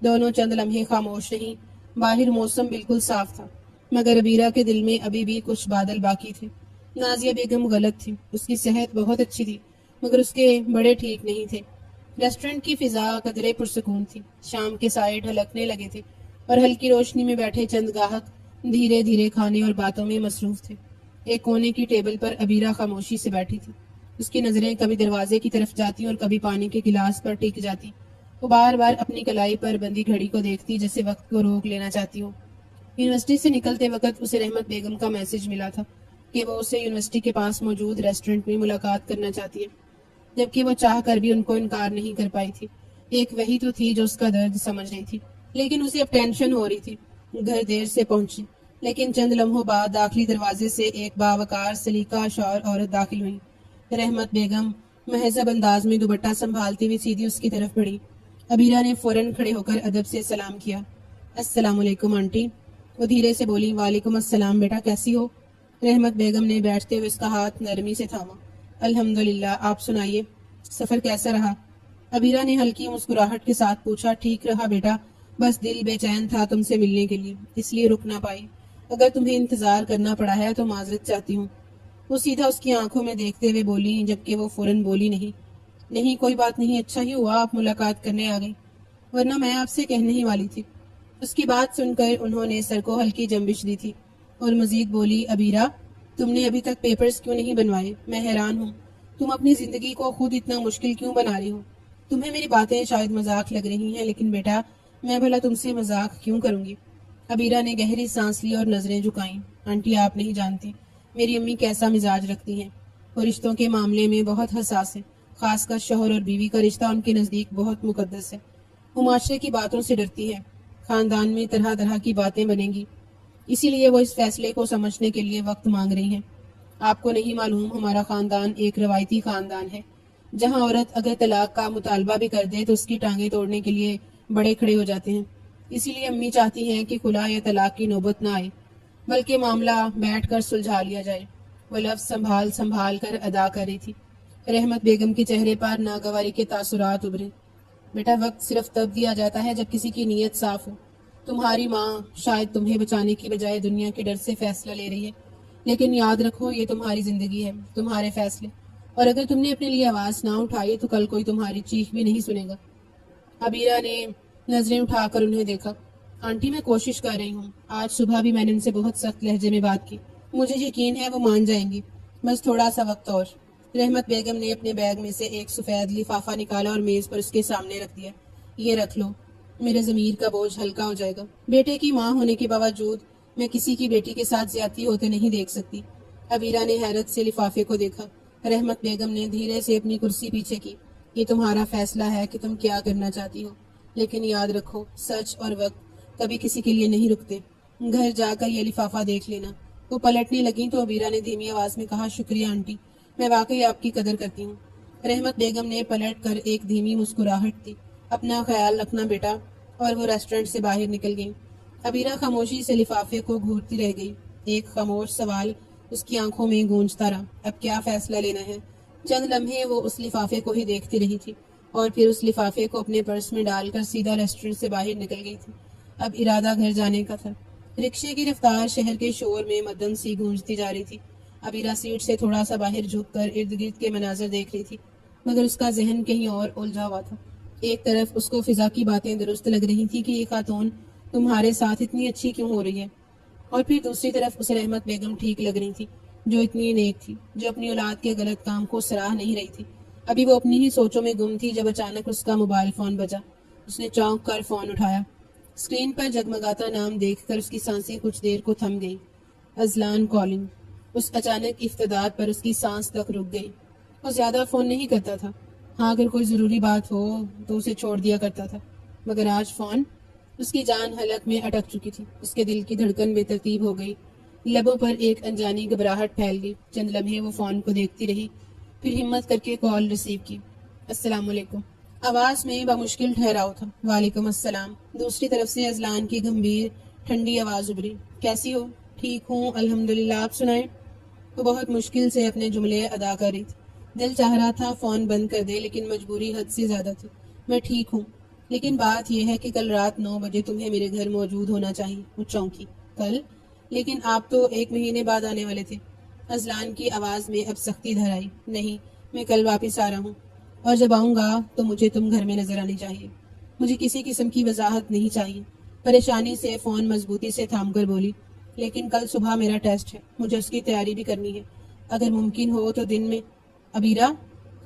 دونوں چند لمحے خاموش رہیں۔ باہر موسم بالکل صاف تھا، مگر عبیرہ کے دل میں ابھی بھی کچھ بادل باقی تھے۔ نازیہ بیگم غلط تھی، اس کی صحت بہت اچھی تھی، مگر اس کے بڑے ٹھیک نہیں تھے۔ ریسٹورنٹ کی فضا قدرے پرسکون تھی۔ شام کے سائے ڈھلکنے لگے تھے، اور ہلکی روشنی میں بیٹھے چند گاہک دھیرے دھیرے کھانے اور باتوں میں مصروف تھے۔ ایک کونے کی ٹیبل پر عبیرہ خاموشی سے بیٹھی تھی۔ اس کی نظریں کبھی دروازے کی طرف جاتی اور کبھی پانی کے گلاس پر ٹک جاتی۔ وہ بار بار اپنی کلائی پر بندی گھڑی کو دیکھتی، جیسے وقت کو روک لینا چاہتی ہو۔ یونیورسٹی سے نکلتے وقت اسے رحمت بیگم کا میسج ملا تھا کہ وہ اسے یونیورسٹی کے پاس موجود ریسٹورنٹ میں ملاقات کرنا چاہتی ہے، جبکہ وہ چاہ کر بھی ان کو انکار نہیں کر پائی تھی۔ ایک وہی تو تھی جو اس کا درد سمجھ رہی تھی، لیکن اسے اب ٹینشن ہو رہی تھی۔ گھر دیر سے پہنچی، لیکن چند لمحوں بعد داخلی دروازے سے ایک باوقار سلیقہ شعور عورت داخل ہوئی۔ رحمت بیگم مہذب انداز میں دوپٹہ سنبھالتی ہوئی سیدھی اس کی طرف بڑھی۔ عبیرہ نے فوراً کھڑے ہو کر ادب سے سلام کیا۔ السلام علیکم آنٹی۔ وہ دھیرے سے بولی، وعلیکم السلام بیٹا، کیسی ہو؟ رحمت بیگم نے بیٹھتے ہوئے اس کا ہاتھ نرمی سے تھاما۔ الحمدللہ، آپ سنائیے، سفر کیسا رہا؟ عبیرہ نے ہلکی مسکراہٹ کے ساتھ پوچھا۔ ٹھیک رہا بیٹا، بس دل بے چین تھا تم سے ملنے کے لیے، اس لیے رک نہ پائی۔ اگر تمہیں انتظار کرنا پڑا ہے تو معذرت چاہتی ہوں۔ وہ سیدھا اس کی آنکھوں میں دیکھتے ہوئے بولی، جبکہ وہ فوراً بولی نہیں۔ نہیں کوئی بات نہیں، اچھا ہی ہوا آپ ملاقات کرنے آ گئی، ورنہ میں آپ سے کہنے ہی والی تھی۔ اس کی بات سن کر انہوں نے سر کو ہلکی جنبش دی تھی، اور مزید بولی، عبیرہ تم نے ابھی تک پیپرز کیوں نہیں بنوائے؟ میں حیران ہوں، تم اپنی زندگی کو خود اتنا مشکل کیوں بنا رہی ہو؟ تمہیں میری باتیں شاید مذاق لگ رہی ہیں، لیکن بیٹا میں بھلا تم سے مذاق کیوں کروں گی؟ عبیرہ نے گہری سانس لی اور نظریں جھکائیں۔ آنٹی آپ نہیں جانتی میری امی کیسا مزاج رکھتی ہیں، وہ رشتوں کے معاملے میں بہت حساس ہے، خاص کر شوہر اور بیوی کا رشتہ ان کے نزدیک بہت مقدس ہے۔ وہ معاشرے کی باتوں سے ڈرتی ہے، خاندان میں طرح طرح کی باتیں بنیں گی، اسی لیے وہ اس فیصلے کو سمجھنے کے لیے وقت مانگ رہی ہیں۔ آپ کو نہیں معلوم، ہمارا خاندان ایک روایتی خاندان ہے، جہاں عورت اگر طلاق کا مطالبہ بھی کر دے تو اس کی ٹانگیں توڑنے کے لیے بڑے کھڑے ہو جاتے ہیں۔ اسی لیے امی چاہتی ہیں کہ خلا یا طلاق کی نوبت نہ آئے، بلکہ معاملہ بیٹھ کر سلجھا لیا جائے۔ وہ لفظ سنبھال سنبھال کر ادا کر رہی تھی۔ رحمت بیگم کے چہرے پر ناگواری کے تاثرات ابھرے۔ بیٹا، وقت صرف تب دیا جاتا ہے جب کسی کی نیت صاف ہو۔ تمہاری ماں شاید تمہیں بچانے کی بجائے دنیا کے ڈر سے فیصلہ لے رہی ہے، لیکن یاد رکھو یہ تمہاری زندگی ہے، تمہارے فیصلے، اور اگر تم نے اپنے لیے آواز نہ اٹھائی تو کل کوئی تمہاری چیخ بھی نہیں سنے گا۔ عبیرہ نے نظریں اٹھا کر انہیں دیکھا۔ آنٹی، میں کوشش کر رہی ہوں، آج صبح بھی میں نے ان سے بہت سخت لہجے میں بات کی، مجھے یقین ہے وہ مان جائیں گی، بس تھوڑا سا وقت اور۔ رحمت بیگم نے اپنے بیگ میں سے ایک سفید لفافہ نکالا اور میز پر اس کے سامنے رکھ دیا۔ یہ رکھ لو، میرے ضمیر کا بوجھ ہلکا ہو جائے گا۔ بیٹے کی ماں ہونے کے باوجود میں کسی کی بیٹی کے ساتھ زیادتی ہوتے نہیں دیکھ سکتی۔ عبیرہ نے حیرت سے لفافے کو دیکھا۔ رحمت بیگم نے دھیرے سے اپنی کرسی پیچھے کی۔ یہ تمہارا فیصلہ ہے کہ تم کیا کرنا چاہتی ہو، لیکن یاد رکھو سچ اور وقت کبھی کسی کے لیے نہیں رکتے۔ گھر جا کر یہ لفافہ دیکھ لینا۔ وہ پلٹنے لگیں تو عبیرہ نے دھیمی آواز میں کہا، شکریہ آنٹی، میں واقعی آپ کی قدر کرتی ہوں۔ رحمت بیگم نے پلٹ کر ایک دھیمی مسکراہٹ دی۔ اپنا خیال رکھنا بیٹا، اور وہ ریسٹورنٹ سے باہر نکل گئی۔ عبیرہ خاموشی سے لفافے کو گھورتی رہ گئی۔ ایک خاموش سوال اس کی آنکھوں میں گونجتا رہا، اب کیا فیصلہ لینا ہے؟ چند لمحے وہ اس لفافے کو ہی دیکھتی رہی تھی، اور پھر اس لفافے کو اپنے پرس میں ڈال کر سیدھا ریسٹورنٹ سے باہر نکل گئی تھی۔ اب ارادہ گھر جانے کا تھا۔ رکشے کی رفتار شہر کے شور میں مدن سی گونجتی جا رہی تھی۔ عبیرہ سیٹ سے تھوڑا سا باہر جھک کر ارد گرد کے مناظر دیکھ رہی تھی، مگر اس کا ذہن کہیں اور الجھا ہوا تھا۔ ایک طرف اس کو فضا کی باتیں درست لگ رہی تھی کہ یہ خاتون تمہارے ساتھ اتنی اچھی کیوں ہو رہی ہے، اور پھر دوسری طرف اسے رحمت بیگم ٹھیک لگ رہی تھی، جو اتنی نیک تھی، جو اپنی اولاد کے غلط کام کو سراہ نہیں رہی تھی۔ ابھی وہ اپنی ہی سوچوں میں گم تھی جب اچانک اس کا موبائل فون بجا۔ اس نے چونک کر فون اٹھایا۔ اسکرین پر جگمگاتا نام دیکھ کر اس کی سانسیں کچھ دیر کو تھم گئی۔ Azlan calling. اس اچانک افتداد پر اس کی سانس تک رک گئی۔ وہ زیادہ فون نہیں کرتا تھا، ہاں اگر کوئی ضروری بات ہو تو اسے چھوڑ دیا کرتا تھا، مگر آج فون۔ اس کی جان حلق میں اٹک چکی تھی، اس کے دل کی دھڑکن بے ترتیب ہو گئی، لبوں پر ایک انجانی گھبراہٹ پھیل گئی۔ چند لمحے وہ فون کو دیکھتی رہی، پھر ہمت کر کے کال ریسیو کی۔ السلام علیکم۔ آواز میں بمشکل ٹھہراؤ تھا۔ وعلیکم السلام۔ دوسری طرف سے اذلان کی گمبھیر ٹھنڈی آواز ابھری۔ کیسی ہو؟ ٹھیک ہوں الحمدللہ، آپ سنائیں؟ وہ بہت مشکل سے اپنے جملے ادا کر رہی تھی۔ دل چاہ رہا تھا فون بند کر دے، لیکن مجبوری حد سے زیادہ تھی۔ میں ٹھیک ہوں، لیکن بات یہ ہے کہ کل رات 9 بجے تمہیں میرے گھر موجود ہونا چاہیے۔ وہ چونکی۔ کل؟ لیکن آپ تو 1 مہینے بعد آنے والے تھے۔ اذلان کی آواز میں اب سختی دھر آئی۔ نہیں، میں کل واپس آ رہا ہوں، اور جب آؤں گا تو مجھے تم گھر میں نظر آنی چاہیے۔ مجھے کسی قسم کی وضاحت نہیں چاہیے۔ پریشانی سے فون مضبوطی سے تھام کر بولی۔ لیکن کل صبح میرا ٹیسٹ ہے، مجھے اس کی تیاری بھی کرنی ہے، اگر ممکن ہو تو دن میں۔ عبیرہ؟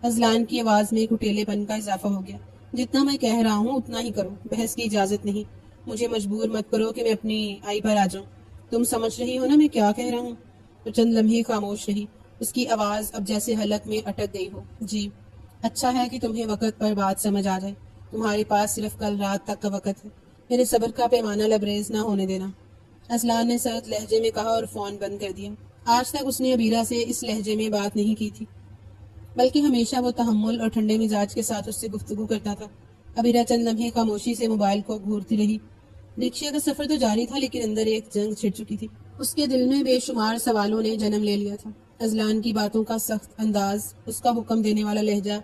اذلان کی آواز میں کٹیلے پن کا اضافہ ہو گیا۔ جتنا میں کہہ رہا ہوں اتنا ہی کرو، بحث کی اجازت نہیں۔ مجھے مجبور مت کرو کہ میں اپنی آئی پر آ جاؤں۔ تم سمجھ رہی ہو نا میں کیا کہہ رہا ہوں؟ وہ چند لمحے خاموش رہی، اس کی آواز اب جیسے حلق میں اٹک گئی ہو۔ جی، اچھا ہے کہ تمہیں وقت پر بات سمجھ آ جائے۔ تمہارے پاس صرف کل رات تک کا وقت ہے، میرے صبر کا پیمانہ لبریز نہ ہونے دینا، اذلان نے سخت لہجے میں کہا اور فون بند کر دیا۔ آج تک اس نے عبیرہ سے اس لہجے میں بات نہیں کی تھی، بلکہ ہمیشہ وہ تحمل اور ٹھنڈے مزاج کے ساتھ اس سے گفتگو کرتا تھا۔ عبیرہ چند لمحے خاموشی سے موبائل کو گھورتی رہی۔ رکشے کا سفر تو جاری تھا، لیکن اندر ایک جنگ چھڑ چکی تھی۔ اس کے دل میں بے شمار سوالوں نے جنم لے لیا تھا۔ اذلان کی باتوں کا سخت انداز، اس کا حکم دینے والا لہجہ،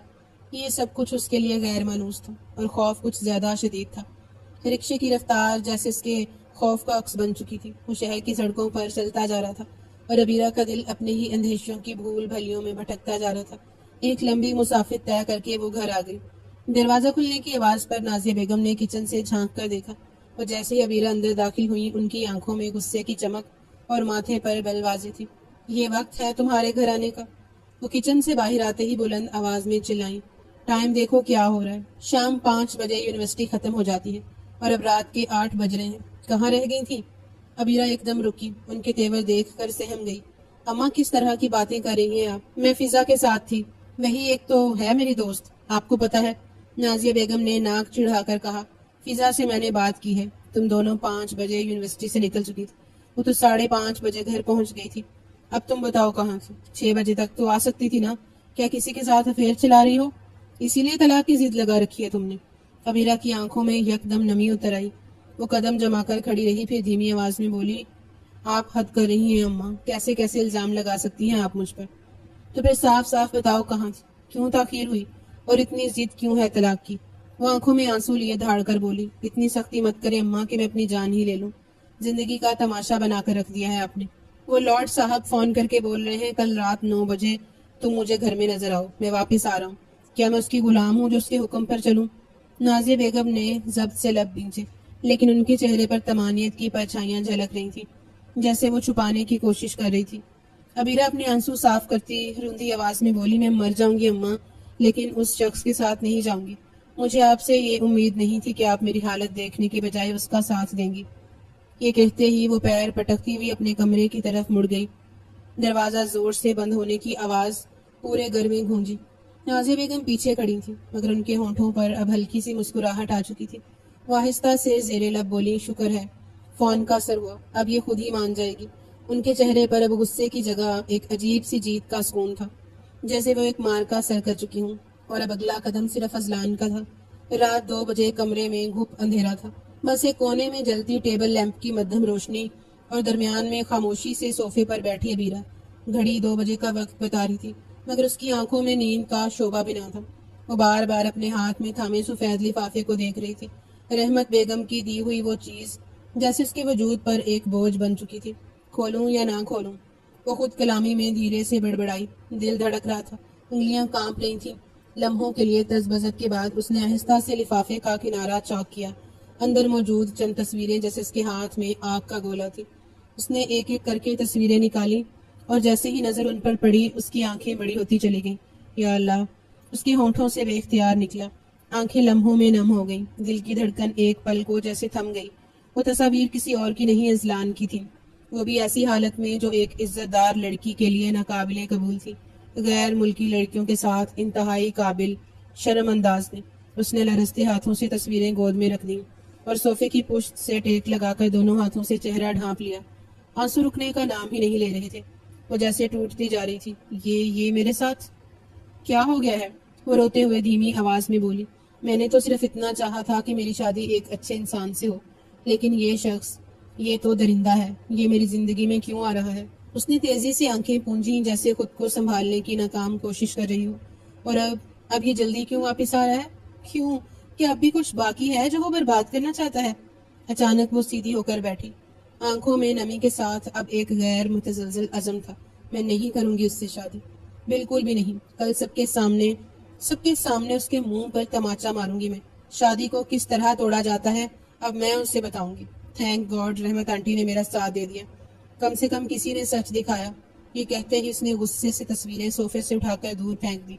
یہ سب کچھ اس کے لیے غیر مانوس تھا، اور خوف کچھ زیادہ شدید تھا۔ رکشے کی رفتار جیسے اس کے خوف کا عکس بن چکی تھی۔ وہ شہر کی سڑکوں پر چلتا جا رہا تھا، اور عبیرہ کا دل اپنے ہی اندیشوں کی بھول بھلیوں میں بھٹکتا جا رہا تھا۔ ایک لمبی مسافت طے کر کے وہ گھر آ گئی۔ دروازہ کھلنے کی آواز پر نازیہ بیگم نے کچن سے جھانک کر دیکھا، اور جیسے ہی عبیرہ اندر داخل ہوئی ان کی آنکھوں میں غصے کی چمک اور ماتھے پر بل واضح تھی۔ یہ وقت ہے تمہارے گھر آنے کا؟ وہ کچن سے باہر آتے ہی بلند آواز میں چلائیں۔ ٹائم دیکھو کیا ہو رہا ہے، شام 5 بجے یونیورسٹی ختم ہو جاتی ہے، اور اب رات کے 8 بج رہے ہیں۔ کہاں رہ گئی تھی؟ عبیرہ ایک دم رکی، ان کے تیور دیکھ کر سہم گئی۔ اماں کس طرح کی باتیں کر رہی ہیں آپ؟ میں فضا کے ساتھ تھی، وہی ایک تو ہے میری دوست، آپ کو پتا ہے، نازیہ بیگم نے ناک چڑھا کر کہا۔ فضا سے میں نے بات کی ہے، تم دونوں 5 بجے یونیورسٹی سے نکل چکی تھی، وہ تو 5:30 بجے گھر پہنچ گئی تھی۔ اب تم بتاؤ کہاں تھی؟ 6 بجے تک تو آ سکتی تھی نا، کیا کسی کے ساتھ افیئر چلا رہی ہو؟ اسی لیے طلاق کی ضد لگا رکھی ہے تم نے؟ ابیرہ کی آنکھوں میں یکدم نمی اتر آئی. وہ قدم جما کر کھڑی رہی، پھر دھیمی آواز میں بولی، آپ حد کر رہی ہیں اماں. کیسے کیسے الزام لگا سکتی ہیں آپ مجھ پر؟ تو پھر صاف صاف بتاؤ کہاں تھی، کیوں تاخیر ہوئی، اور اتنی ضد کیوں ہے طلاق کی؟ وہ آنکھوں میں آنسو لیے دھاڑ کر بولی، اتنی سختی مت کرے اماں کہ میں اپنی جان ہی لے لوں. زندگی کا تماشا بنا کر رکھ دیا ہے آپ نے. وہ لارڈ صاحب فون کر کے بول رہے ہیں کل رات 9 بجے تم مجھے گھر میں نظر آؤ، میں واپس آ رہا ہوں. کیا میں اس کی غلام ہوں جو اس کے حکم پر چلوں؟ نازیہ بیگم نے ضبط سے لب بھینچے، لیکن ان کے چہرے پر طمانینت کی پرچھائیاں جھلک رہی تھیں، جیسے وہ چھپانے کی کوشش کر رہی تھی. ابیرہ اپنے آنسو صاف کرتی روندی آواز میں بولی، میں مر جاؤں گی اماں، لیکن اس شخص کے ساتھ نہیں جاؤں گی. مجھے آپ سے یہ امید نہیں تھی کہ آپ میری حالت دیکھنے کی بجائے اس کا ساتھ دیں گی. یہ کہتے ہی وہ پیر پٹکتی ہوئی اپنے کمرے کی طرف مڑ گئی. دروازہ زور سے بند ہونے کی آواز پورے گھر میں گونجی. نازیہ بیگم پیچھے کھڑی تھی، مگر ان کے ہونٹوں پر اب ہلکی سی مسکراہٹ آ چکی تھی. وہ آہستہ سے زیر لب بولی، شکر ہے فون کا اثر ہوا، اب یہ خود ہی مان جائے گی. ان کے چہرے پر اب غصے کی جگہ ایک عجیب سی جیت کا سکون تھا، جیسے وہ ایک مار کا سر کر چکی ہوں، اور اب اگلا قدم صرف فضلان کا تھا. رات 2 بجے کمرے میں گھپ اندھیرا تھا. بس ایک کونے میں جلتی ٹیبل لیمپ کی مدھم روشنی اور درمیان میں خاموشی سے صوفے پر بیٹھی ابیرہ. گھڑی 2 بجے کا وقت بتا رہی تھی، مگر اس کی آنکھوں میں نیند کا شعبہ بھی نہ تھا. وہ بار بار اپنے ہاتھ میں تھامے سفید لفافے کو دیکھ رہی تھی. رحمت بیگم کی دی ہوئی وہ چیز جیسے اس کے وجود پر ایک بوجھ بن چکی تھی. کھولوں یا نہ کھولوں؟ وہ خود کلامی میں دھیرے سے بڑبڑائی. دل دھڑک رہا تھا، انگلیاں کانپ رہی تھیں. لمحوں کے لیے تذبذب کے بعد اس نے آہستہ سے لفافے کا کنارہ چاک کیا. اندر موجود چند تصویریں جیسے اس کے ہاتھ میں آگ کا گولا تھی. اس نے ایک ایک کر کے تصویریں نکالی، اور جیسے ہی نظر ان پر پڑی اس کی آنکھیں بڑی ہوتی چلی گئیں. یا اللہ! اس کے ہونٹوں سے بے اختیار نکلا. آنکھیں لمحوں میں نم ہو گئیں. دل کی دھڑکن ایک پل کو جیسے تھم گئی. وہ تصاویر کسی اور کی نہیں، اذلان کی تھی، وہ بھی ایسی حالت میں جو ایک عزت دار لڑکی کے لیے ناقابل قبول تھی. غیر ملکی لڑکیوں کے ساتھ انتہائی قابل شرم انداز نے اس نے لرزتے ہاتھوں سے تصویریں گود میں رکھ دیں اور صوفے کی پشت سے ٹیک لگا کر دونوں ہاتھوں سے چہرہ ڈھانپ لیا. آنسو رکنے کا نام ہی نہیں لے رہے تھے. وہ جیسے ٹوٹتی جا رہی تھی. یہ میرے ساتھ کیا ہو گیا ہے؟ وہ روتے ہوئے دھیمی آواز میں بولی، میں نے تو صرف اتنا چاہا تھا کہ میری شادی ایک اچھے انسان سے ہو، لیکن یہ شخص، یہ تو درندہ ہے. یہ میری زندگی میں کیوں آ رہا ہے؟ اس نے تیزی سے آنکھیں پونجی جیسے خود کو سنبھالنے کی ناکام کوشش کر رہی ہو. اور اب یہ جلدی کیوں واپس آ رہا ہے؟ کیوں؟ کیا اب بھی کچھ باقی ہے جو وہ برباد کرنا چاہتا ہے؟ اچانک وہ سیدھی ہو کر بیٹھی. آنکھوں میں نمی کے ساتھ اب ایک غیر متزلزل عزم تھا. میں نہیں کروں گی اس سے شادی، بالکل بھی نہیں. کل سب کے سامنے اس کے منہ پر تماچا ماروں گی. میں شادی کو کس طرح توڑا جاتا ہے اب میں اسے بتاؤں گی. تھینک گاڈ رحمت آنٹی نے میرا ساتھ دے دیا. کم سے کم کسی نے سچ دکھایا. یہ کہتے ہی اس نے غصے سے تصویریں صوفے سے اٹھا کر دور پھینک دی.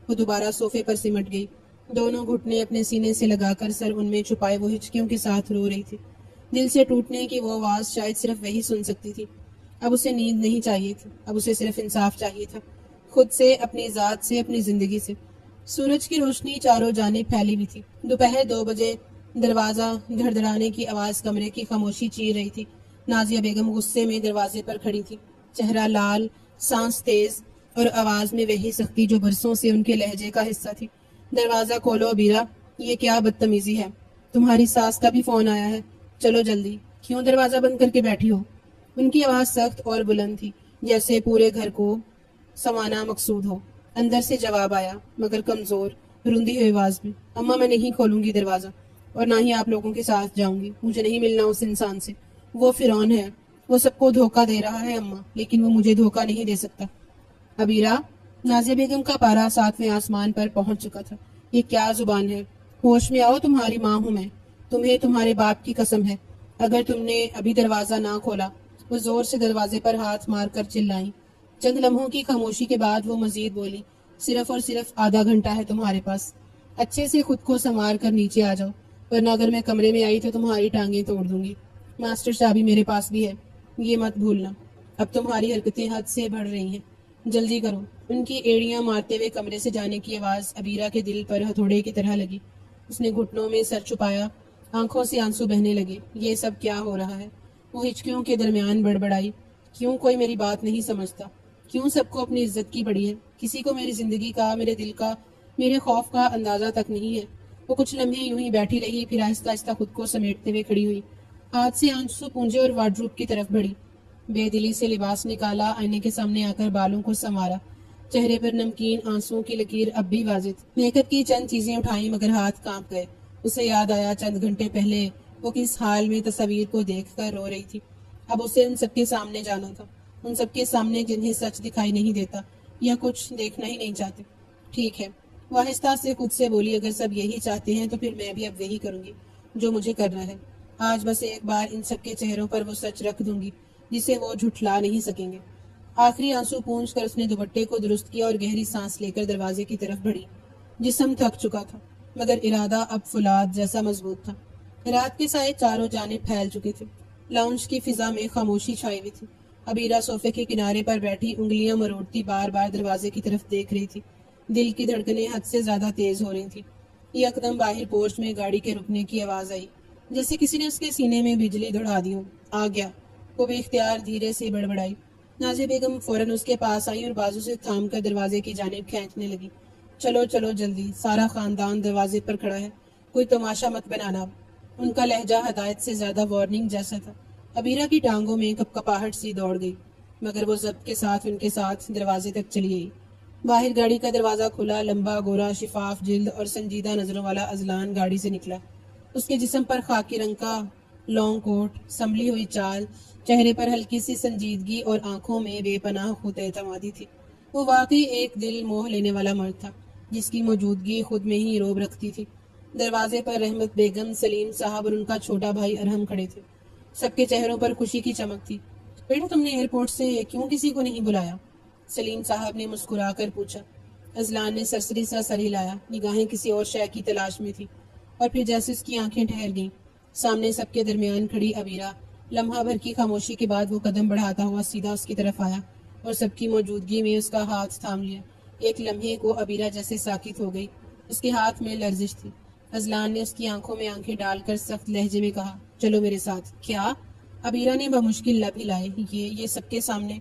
وہ دوبارہ صوفے پر سمٹ گئی. دونوں گھٹنے اپنے سینے سے لگا کر سر ان میں چھپائے وہ ہچکیوں کے ساتھ رو رہی تھی. دل سے ٹوٹنے کی وہ آواز شاید صرف وہی سن سکتی تھی. اب اسے نیند نہیں چاہیے تھی، اب اسے صرف انصاف چاہیے تھا، خود سے، اپنی ذات سے، اپنی زندگی سے. سورج کی روشنی چاروں جانب پھیلی ہوئی تھی. دوپہر 2 بجے دروازہ دھڑدھڑانے کی آواز کمرے کی خاموشی چیر رہی تھی. نازیہ بیگم غصے میں دروازے پر کھڑی تھی، چہرہ لال، سانس تیز، اور آواز میں وہی سختی جو برسوں سے ان کے لہجے کا حصہ تھی. دروازہ کھولو ابیرہ، یہ کیا بدتمیزی ہے؟ تمہاری ساس کا بھی فون آیا ہے، چلو جلدی. کیوں دروازہ بند کر کے بیٹھی ہو؟ ان کی آواز سخت اور بلند تھی، جیسے پورے گھر کو سمانا مقصود ہو. اندر سے جواب آیا، مگر کمزور، روندی ہوئی آواز میں، اماں میں نہیں کھولوں گی دروازہ، اور نہ ہی آپ لوگوں کے ساتھ جاؤں گی. مجھے نہیں ملنا اس انسان سے. وہ فرعون ہے، وہ سب کو دھوکہ دے رہا ہے اماں، لیکن وہ مجھے دھوکہ نہیں دے سکتا. ابیرہ! نازیہ بیگم کا پارا 7ویں آسمان پر پہنچ چکا تھا. یہ کیا زبان ہے؟ ہوش میں آؤ، تمہاری ماں ہوں میں. تمہیں تمہارے باپ کی قسم ہے اگر تم نے ابھی دروازہ نہ کھولا. وہ زور سے دروازے پر ہاتھ مار کر چلائیں. چند لمحوں کی خاموشی کے بعد وہ مزید بولی، صرف اور صرف آدھا گھنٹہ ہے تمہارے پاس. اچھے سے خود کو سنوار کر نیچے آ جاؤ، ورنہ اگر میں کمرے میں آئی تو تمہاری ٹانگیں توڑ دوں گی. ماسٹر چابی میرے پاس بھی ہے، یہ مت بھولنا. اب تمہاری حرکتیں حد سے بڑھ رہی ہیں، جلدی کرو. ان کی ایڑیاں مارتے ہوئے کمرے سے جانے کی آواز ابیرہ کے دل پر ہتھوڑے کی طرح لگی. اس نے گھٹنوں میں سر چھپایا، آنکھوں سے آنسو بہنے لگے. یہ سب کیا ہو رہا ہے؟ وہ ہچکیوں کے درمیان بڑبڑائی، کیوں کوئی میری بات نہیں سمجھتا؟ کیوں سب کو اپنی عزت کی پڑی ہے؟ کسی کو میری زندگی کا، میرے دل کا، میرے خوف کا اندازہ تک نہیں ہے۔ وہ کچھ لمحے یوں ہی بیٹھی رہی، پھر آہستہ آہستہ خود کو سمیٹتے ہوئے کھڑی ہوئی، ہاتھ سے آنسو پونجے اور وارڈروب کی طرف بڑھی، بے دلی سے لباس نکالا، آئینے کے سامنے آ کر بالوں کو سنوارا، چہرے پر نمکین آنسوؤں کی لکیر اب بھی واضح تھی۔ میک اپ کی چند چیزیں اٹھائیں مگر ہاتھ کانپ گئے۔ اسے یاد آیا چند گھنٹے پہلے وہ کس حال میں تصویر کو دیکھ کر رو رہی تھی۔ اب اسے ان سب کے سامنے جانا تھا، ان سب کے سامنے جنہیں سچ دکھائی نہیں دیتا یا کچھ دیکھنا ہی نہیں چاہتے۔ ٹھیک ہے، وہ آہستہ سے خود سے بولی، اگر سب یہی چاہتے ہیں تو پھر میں بھی اب یہی کروں گی جو مجھے کرنا ہے۔ آج بس ایک بار ان سب کے چہروں پر وہ سچ رکھ دوں گی جسے وہ جھٹلا نہیں سکیں گے۔ آخری آنسو پونچھ کر اس نے دوپٹے کو درست کیا اور گہری سانس لے کر دروازے کی طرف بڑھی۔ جسم تھک چکا تھا مگر ارادہ اب فولاد جیسا مضبوط تھا۔ رات کے سائے چاروں جانب پھیل چکے تھے، لاؤنج کی فضا میں خاموشی چھائی ہوئی تھی۔ عبیرہ صوفے کے کنارے پر بیٹھی انگلیاں مروڑتی بار بار دروازے کی طرف دیکھ رہی تھی۔ دل کی دھڑکنیں حد سے زیادہ تیز ہو رہی تھیں۔ یکدم باہر پورچ میں گاڑی کے رکنے کی آواز آئی، جیسے کسی نے اس کے سینے میں بجلی دڑا دی ہو۔ آ گیا، وہ بے اختیار دھیرے سے بڑبڑائی۔ نازیہ بیگم فوراً اس کے پاس آئی اور بازو سے تھام کر دروازے کی جانب کھینچنے لگی۔ چلو چلو جلدی، سارا خاندان دروازے پر کھڑا ہے، کوئی تماشا مت بنانا۔ ان کا لہجہ ہدایت سے زیادہ وارننگ جیسا تھا۔ عبیرہ کی ٹانگوں میں کپکپاہٹ سی دوڑ گئی مگر وہ ضبط کے ساتھ ان کے ساتھ دروازے تک چلی گئی۔ باہر گاڑی کا دروازہ کھلا، لمبا گورا شفاف جلد اور سنجیدہ نظروں والا اذلان گاڑی سے نکلا۔ اس کے جسم پر خاکی رنگ کا لانگ کوٹ، سنبھلی ہوئی چال، چہرے پر ہلکی سی سنجیدگی اور آنکھوں میں بے پناہ خود اعتمادی تھی۔ وہ واقعی ایک دل موہ لینے والا مرد تھا جس کی موجودگی خود میں ہی روب رکھتی تھی۔ دروازے پر رحمت بیگم، سلیم صاحب اور ان کا چھوٹا بھائی ارحم کھڑے تھے۔ سب کے چہروں پر خوشی کی چمک تھی۔ بیٹا، تم نے ایئرپورٹ سے کیوں کسی کو نہیں بلایا؟ سلیم صاحب نے مسکرا کر پوچھا۔ اذلان نے سرسری سا سر ہلایا، نگاہیں کسی اور شے کی تلاش میں تھی، اور پھر جیسے اس کی آنکھیں ٹھہر گئیں۔ سامنے سب کے درمیان کھڑی عبیرہ لمحہ بھر کی خاموشی کے بعد وہ قدم بڑھاتا ہوا سیدھا اس کی طرف آیا اور سب کی موجودگی میں اس کا ہاتھ تھام لیا۔ ایک لمحے کو عبیرہ جیسے ساکت ہو گئی، اس کے ہاتھ میں لرزش تھی۔ اذلان نے اس کی آنکھوں میں آنکھیں ڈال کر سخت لہجے میں کہا، چلو میرے ساتھ۔ کیا؟ عبیرہ نے بمشکل لب ہلائے۔ یہ سب کے سامنے؟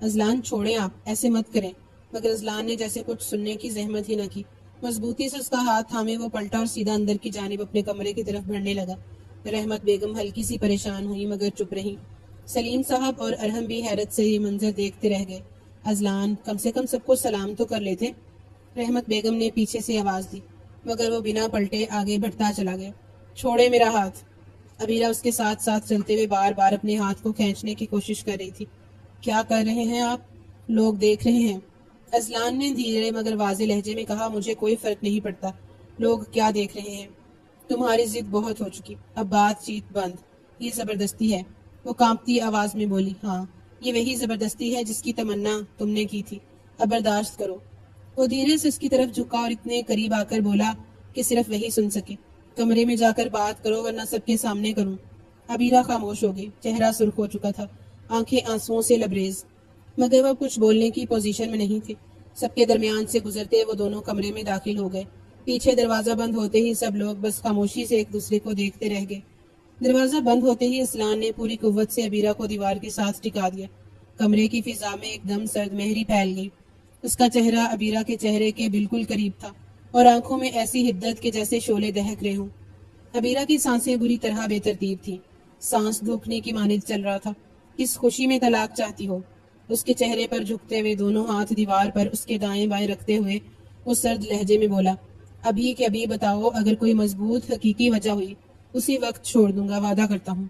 اذلان چھوڑیں، آپ ایسے مت کریں۔ مگر اذلان نے جیسے کچھ سننے کی زحمت ہی نہ کی۔ مضبوطی سے اس کا ہاتھ تھامے وہ پلٹا اور سیدھا اندر کی جانب اپنے کمرے کی طرف بڑھنے لگا۔ رحمت بیگم ہلکی سی پریشان ہوئی مگر چپ رہی۔ سلیم صاحب اور ارحم بھی حیرت سے یہ منظر دیکھتے رہ گئے۔ اذلان، کم سے کم سب کو سلام تو کر لیتے۔ رحمت بیگم نے پیچھے سے آواز دی مگر وہ بنا پلٹے آگے بڑھتا چلا گیا۔ چھوڑے میرا ہاتھ۔ عبیرہ اس کے ساتھ ساتھ چلتے ہوئے بار بار اپنے ہاتھ کو کھینچنے کی کوشش کر رہی تھی۔ کیا کر رہے ہیں آپ؟ لوگ دیکھ رہے ہیں۔ اذلان نے دھیرے مگر واضح لہجے میں کہا، مجھے کوئی فرق نہیں پڑتا لوگ کیا دیکھ رہے ہیں۔ تمہاری ضد بہت ہو چکی، اب بات چیت بند۔ یہ زبردستی ہے، وہ کانپتی آواز میں بولی۔ ہاں، یہ وہی زبردستی ہے جس کی تمنا تم نے کی تھی، اب برداشت کرو۔ وہ دھیرے سے اس کی طرف جھکا اور اتنے قریب آ کر بولا کہ صرف وہی سن سکے، کمرے میں جا کر بات کرو ورنہ سب کے سامنے کروں۔ عبیرہ خاموش ہو گئی، چہرہ سرخ ہو چکا تھا، آنکھیں آنسوؤں سے لبریز، مگر وہ کچھ بولنے کی پوزیشن میں نہیں تھے۔ سب کے درمیان سے گزرتے وہ دونوں کمرے میں داخل ہو گئے۔ پیچھے دروازہ بند ہوتے ہی سب لوگ بس خاموشی سے ایک دوسرے کو دیکھتے رہ گئے۔ دروازہ بند ہوتے ہی اذلان نے پوری قوت سے عبیرہ کو دیوار کے ساتھ ٹکا دیا۔ کمرے کی فضا میں ایک دم سرد مہری پھیل گئی۔ اس کا چہرہ عبیرہ کے چہرے کے بالکل قریب تھا اور آنکھوں میں ایسی حدت کے جیسے شعلے دہک رہے ہوں۔ عبیرہ کی سانسیں بری طرح بے ترتیب تھیں، سانس دھوکنے کی مانند چل رہا تھا۔ کس خوشی میں طلاق چاہتی ہو؟ اس کے چہرے پر جھکتے ہوئے دونوں ہاتھ دیوار پر اس کے دائیں بائیں رکھتے ہوئے وہ سرد لہجے میں بولا، ابھی کہ ابھی بتاؤ، اگر کوئی مضبوط حقیقی وجہ ہوئی اسی وقت چھوڑ دوں گا، وعدہ کرتا ہوں۔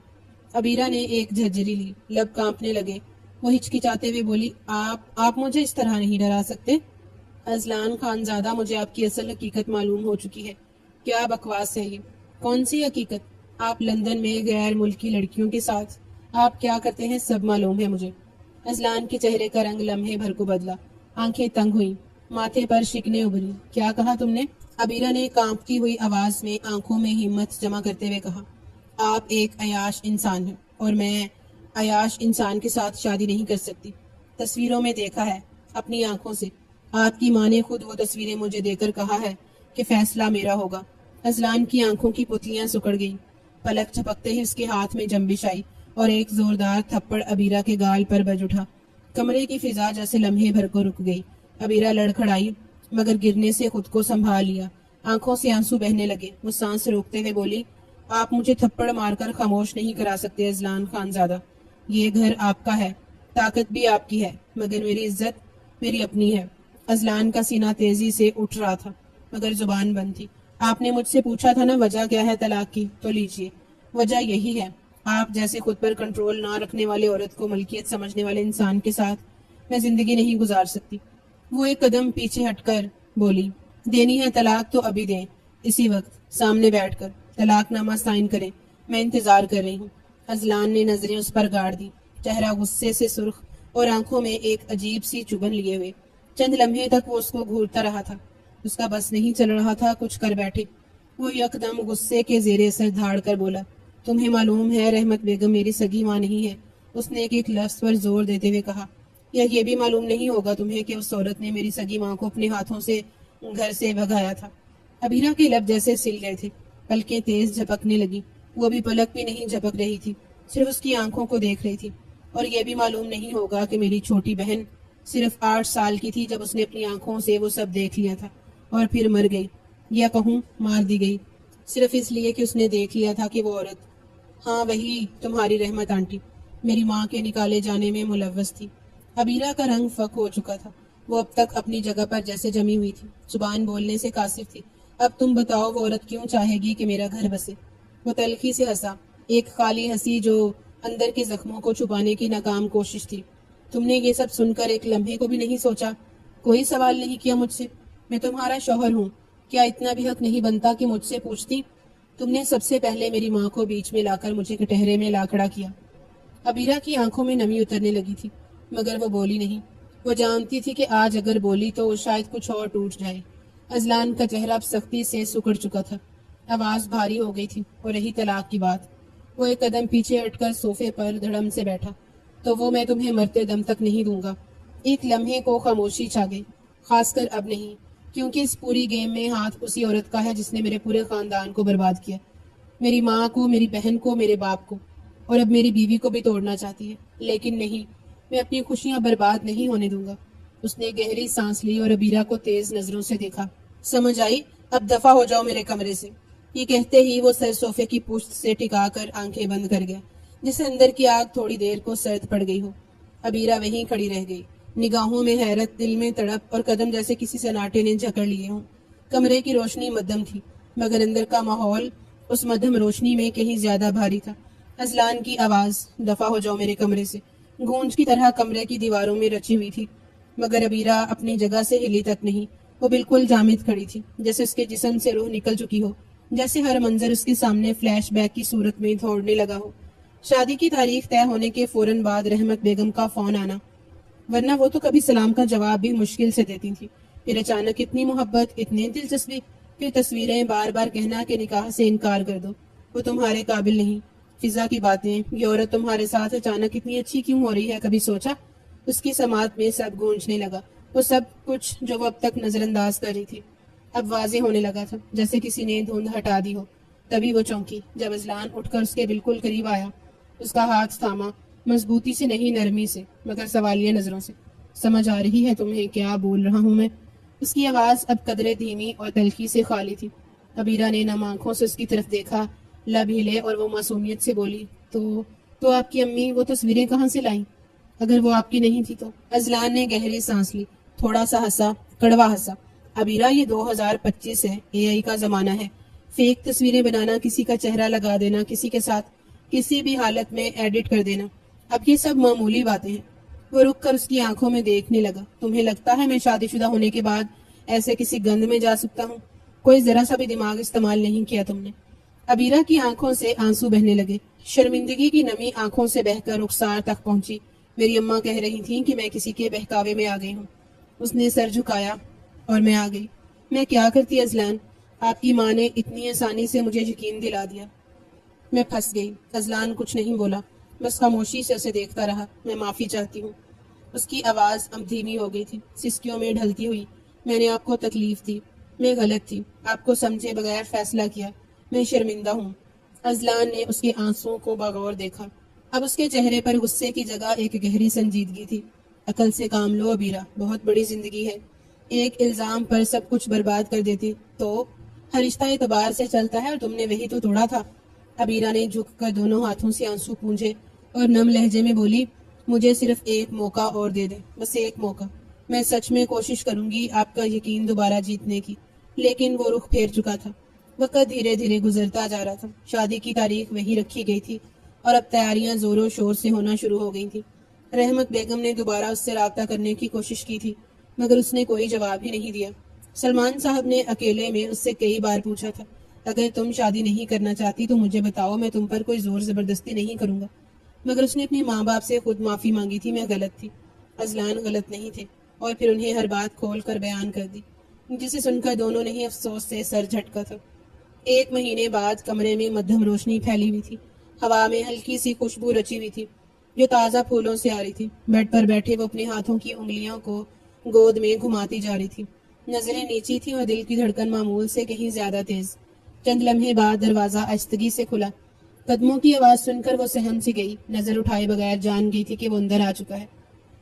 عبیرہ نے ایک جھرجھری لی، لب کانپنے لگے۔ وہ ہچکچاتے ہوئے بولی، آپ مجھے اس طرح نہیں ڈرا سکتے۔ اذلان خانزادہ، مجھے آپ کی اصل حقیقت معلوم ہو چکی ہے۔ کیا بکواس ہے یہ؟ کون سی حقیقت؟ آپ لندن میں غیر ملکی لڑکیوں کے ساتھ آپ کیا کرتے ہیں سب معلوم ہے مجھے۔ اذلان کے چہرے کا رنگ لمحے بھر کو بدلا، آنکھیں تنگ ہوئیں، ماتھے پر شکنیں ابھری۔ کیا کہا تم نے؟ عبیرہ نے کانپتی ہوئی آواز میں آنکھوں میں ہمت جمع کرتے ہوئے کہا، آپ ایک عیاش انسان ہیں اور میں عیاش انسان کے ساتھ شادی نہیں کر سکتی۔ تصویروں میں دیکھا ہے، اپنی آنکھوں سے۔ آپ کی ماں نے خود وہ تصویریں مجھے دے کر کہا ہے کہ فیصلہ میرا ہوگا۔ اذلان کی آنکھوں کی پتلیاں سکڑ گئیں، پلک جھپکتے ہی اس کے ہاتھ میں جنبش آئی اور ایک زوردار تھپڑ عبیرہ کے گال پر بج اٹھا۔ کمرے کی فضا جیسے لمحے بھر کو رک گئی۔ عبیرہ لڑکھڑائی مگر گرنے سے خود کو سنبھال لیا۔ آنکھوں سے آنسو بہنے لگے۔ وہ سانس روکتے ہوئے بولی، آپ مجھے تھپڑ مار کر خاموش نہیں کرا سکتے اذلان خانزادہ۔ یہ گھر آپ کا ہے، طاقت بھی آپ کی ہے، مگر میری عزت میری اپنی ہے۔ اذلان کا سینہ تیزی سے اٹھ رہا تھا مگر زبان بند تھی۔ آپ نے مجھ سے پوچھا تھا نا وجہ کیا ہے طلاق کی، تو لیجیے، وجہ یہی ہے، آپ جیسے خود پر کنٹرول نہ رکھنے والے عورت کو ملکیت سمجھنے والے انسان کے ساتھ میں زندگی نہیں گزار سکتی۔ وہ ایک قدم پیچھے ہٹ کر بولی، دینی ہے طلاق تو ابھی دیں، اسی وقت سامنے بیٹھ کر طلاق نامہ سائن کریں، میں انتظار کر رہی ہوں۔ اذلان نے نظریں اس پر گاڑ دی، چہرہ غصے سے سرخ اور آنکھوں میں ایک عجیب سی چبھن لیے ہوئے۔ چند لمحے تک وہ اس کو گھورتا رہا تھا۔ اس کا بس نہیں چل رہا تھا کچھ کر بیٹھے۔ وہ یکدم غصے کے زیر اثر دھاڑ کر بولا، تمہیں معلوم ہے رحمت بیگم میری سگی ماں نہیں ہے۔ اس نے ایک لفظ پر زور دیتے ہوئے کہا، یا یہ بھی معلوم نہیں ہوگا تمہیں کہ اس عورت نے میری سگی ماں کو اپنے ہاتھوں سے گھر سے بھگایا تھا۔ عبیرہ کے لب جیسے سل گئے تھے، پلکیں تیز جھپکنے لگی۔ وہ بھی پلک بھی نہیں جھپک رہی تھی، صرف اس کی آنکھوں کو دیکھ رہی تھی۔ اور یہ بھی معلوم نہیں ہوگا کہ میری چھوٹی بہن صرف 8 سال کی تھی جب اس نے اپنی آنکھوں سے وہ سب دیکھ لیا تھا اور پھر مر گئی، یا کہوں مار دی گئی، صرف اس لیے کہ اس نے دیکھ لیا تھا کہ وہ عورت، ہاں وہی تمہاری رحمت آنٹی، میری ماں کے نکالے جانے میں ملوث تھی۔ عبیرہ کا رنگ فک ہو چکا تھا، وہ اب تک اپنی جگہ پر جیسے جمی ہوئی تھی، زبان بولنے سے قاصر تھی۔ اب تم بتاؤ وہ عورت کیوں چاہے گی کہ میرا گھر بسے؟ وہ تلخی سے ہنسا، ایک خالی ہنسی جو اندر کے زخموں کو چھپانے کی ناکام کوشش تھی۔ تم نے یہ سب سن کر ایک لمحے کو بھی نہیں سوچا، کوئی سوال نہیں کیا مجھ سے؟ میں تمہارا شوہر ہوں، کیا اتنا بھی حق نہیں بنتا کہ مجھ سے پوچھتی؟ تم نے سب سے پہلے میری ماں کو بیچ میں لا کر مجھے کٹہرے میں لا کھڑا کیا۔ عبیرہ کی آنکھوں میں نمی اترنے لگی تھی مگر وہ بولی نہیں۔ وہ جانتی تھی کہ آج اگر بولی تو شاید کچھ اور ٹوٹ جائے۔ اذلان کا چہرہ اب سختی سے سکڑ چکا تھا، آواز بھاری ہو گئی تھی، اور رہی طلاق کی بات۔ وہ ایک قدم پیچھے ہٹ کر صوفے پر دھڑم سے بیٹھا، تو وہ میں تمہیں مرتے دم تک نہیں دوں گا۔ ایک لمحے کو خاموشی چھا گئی، خاص کر اب نہیں، کیونکہ اس پوری گیم میں ہاتھ اسی عورت کا ہے جس نے میرے پورے خاندان کو برباد کیا، میری ماں کو، میری بہن کو، میرے باپ کو، اور اب میری بیوی کو بھی توڑنا چاہتی ہے۔ لیکن نہیں، میں اپنی خوشیاں برباد نہیں ہونے دوں گا۔ اس نے گہری سانس لی اور عبیرہ کو تیز نظروں سے دیکھا۔ سمجھ آئی؟ اب دفع ہو جاؤ میرے کمرے سے۔ یہ کہتے ہی وہ سر صوفے کی پشت سے ٹکا کر آنکھیں بند کر گیا، جسے اندر کی آگ تھوڑی دیر کو سرد پڑ گئی ہو۔ عبیرہ وہیں کھڑی رہ گئی، نگاہوں میں حیرت، دل میں تڑپ، اور قدم جیسے کسی سناٹے نے جکڑ لیے ہوں۔ کمرے کی روشنی مدھم تھی مگر اندر کا ماحول اس مدھم روشنی میں کہیں زیادہ بھاری تھا۔ اذلان کی آواز، دفع ہو جاؤ میرے کمرے سے، گونج کی طرح کمرے کی دیواروں میں رچی ہوئی تھی، مگر عبیرہ اپنی جگہ سے ہلی تک نہیں۔ وہ بالکل جامد کھڑی تھی، جیسے اس کے جسم سے روح نکل چکی ہو، جیسے ہر منظر اس کے سامنے فلیش بیک کی صورت میں دوڑنے لگا ہو۔ شادی کی تاریخ طے ہونے کے فوراً بعد رحمت بیگم کا فون آنا، ورنہ وہ تو کبھی سلام کا جواب بھی مشکل سے دیتی تھی۔ پھر اچانک اتنی محبت، اتنی دلچسپی، پھر تصویریں، بار بار کہنا کہ نکاح سے انکار کر دو، وہ تمہارے قابل نہیں۔ فضا کی باتیں، یہ عورت تمہارے ساتھ اچانک اتنی اچھی کیوں ہو رہی ہے، کبھی سوچا؟ اس کی سماعت میں سب گونجنے لگا، وہ سب کچھ جو وہ اب تک نظر انداز کر رہی تھی اب واضح ہونے لگا تھا، جیسے کسی نے دھند ہٹا دی ہو۔ تبھی وہ چونکی جب اذلان اٹھ کر اس کے بالکل قریب آیا، اس کا ہاتھ تھاما، مضبوطی سے نہیں، نرمی سے، مگر سوالیہ نظروں سے۔ سمجھ آ رہی ہے تمہیں کیا بول رہا ہوں میں؟ اس کی آواز اب قدرے دھیمی اور تلخی سے خالی تھی۔ عبیرہ نے نم آنکھوں سے اس کی طرف دیکھا، لب ہلے، اور وہ معصومیت سے بولی، تو آپ کی امی وہ تصویریں کہاں سے لائیں؟ اگر وہ آپ کی نہیں تھی تو؟ اذلان نے گہری سانس لی، تھوڑا سا ہنسا، کڑوا ہنسا۔ عبیرہ، یہ 2025 ہے، AI کا زمانہ ہے۔ فیک تصویریں بنانا، کسی کا چہرہ لگا دینا، کسی کے ساتھ کسی بھی حالت میں ایڈٹ کر دینا، اب یہ سب معمولی باتیں ہیں۔ وہ رک کر اس کی آنکھوں میں دیکھنے لگا۔ تمہیں لگتا ہے میں شادی شدہ ہونے کے بعد ایسے کسی گند میں جا سکتا ہوں؟ کوئی ذرا سا بھی دماغ استعمال نہیں کیا تم نے۔ عبیرہ کی آنکھوں سے آنسو بہنے لگے، شرمندگی کی نمی آنکھوں سے بہہ کر رخسار تک پہنچی۔ میری اماں کہہ رہی تھیں کہ میں کسی کے بہکاوے میں آ گئی ہوں۔ اس نے سر جھکایا، اور میں آ گئی۔ میں کیا کرتی اذلان؟ آپ کی ماں نے اتنی آسانی سے مجھے یقین دلا دیا۔ میں پھنس گئی۔ اذلان کچھ نہیں بولا، بس خاموشی سے اسے دیکھتا رہا۔ میں معافی چاہتی ہوں۔ اس کی آواز اب دھیمی ہو گئی تھی، سسکیوں میں ڈھلتی ہوئی۔ میں نے آپ کو تکلیف دی، میں غلط تھی، آپ کو سمجھے بغیر فیصلہ کیا، میں شرمندہ ہوں۔ اذلان نے اس کے آنسوؤں کو بغور دیکھا۔ اب اس کے چہرے پر غصے کی جگہ ایک گہری سنجیدگی تھی۔ عقل سے کام لو عبیرہ، بہت بڑی زندگی ہے، ایک الزام پر سب کچھ برباد کر دیتی تو؟ ہر رشتہ اعتبار سے چلتا ہے اور تم نے وہی تو توڑا تھا۔ عبیرہ نے جھک کر دونوں ہاتھوں سے آنسو پونجے اور نم لہجے میں بولی، مجھے صرف ایک موقع اور دے دے، بس ایک موقع، میں سچ میں کوشش کروں گی آپ کا یقین دوبارہ جیتنے کی۔ لیکن وہ رخ پھیر چکا تھا، وقت دھیرے دھیرے گزرتا جا رہا تھا، شادی کی تاریخ وہی رکھی گئی تھی اور اب تیاریاں زور و شور سے ہونا شروع ہو گئی تھیں۔ رحمت بیگم نے دوبارہ اس سے رابطہ کرنے کی کوشش کی تھی، مگر اس نے کوئی جواب ہی نہیں دیا۔ سلمان صاحب نے اکیلے میں اس سے کئی بار پوچھا تھا، اگر تم شادی نہیں کرنا چاہتی تو مجھے بتاؤ، میں تم پر کوئی زور زبردستی نہیں کروں گا۔ مگر اس نے اپنے ماں باپ سے خود معافی مانگی تھی، میں غلط تھی، اذلان غلط نہیں تھے، اور پھر انہیں ہر بات کھول کر بیان کر دی، جسے سن کر دونوں نے ہی افسوس سے سر جھٹکا تھا۔ ایک مہینے بعد کمرے میں مدھم روشنی پھیلی ہوئی تھی، ہوا میں ہلکی سی خوشبو رچی ہوئی تھی جو تازہ پھولوں سے آ رہی تھی۔ بیڈ پر بیٹھے وہ اپنے ہاتھوں کی انگلیوں کو گود میں گھماتی جا رہی تھی، نظریں نیچی تھیں اور دل کی دھڑکن معمول سے کہیں زیادہ تیز۔ چند لمحے بعد دروازہ آہستگی سے کھلا، قدموں کی آواز سن کر وہ سہم سی گئی، نظر اٹھائے بغیر جان گئی تھی کہ وہ اندر آ چکا ہے۔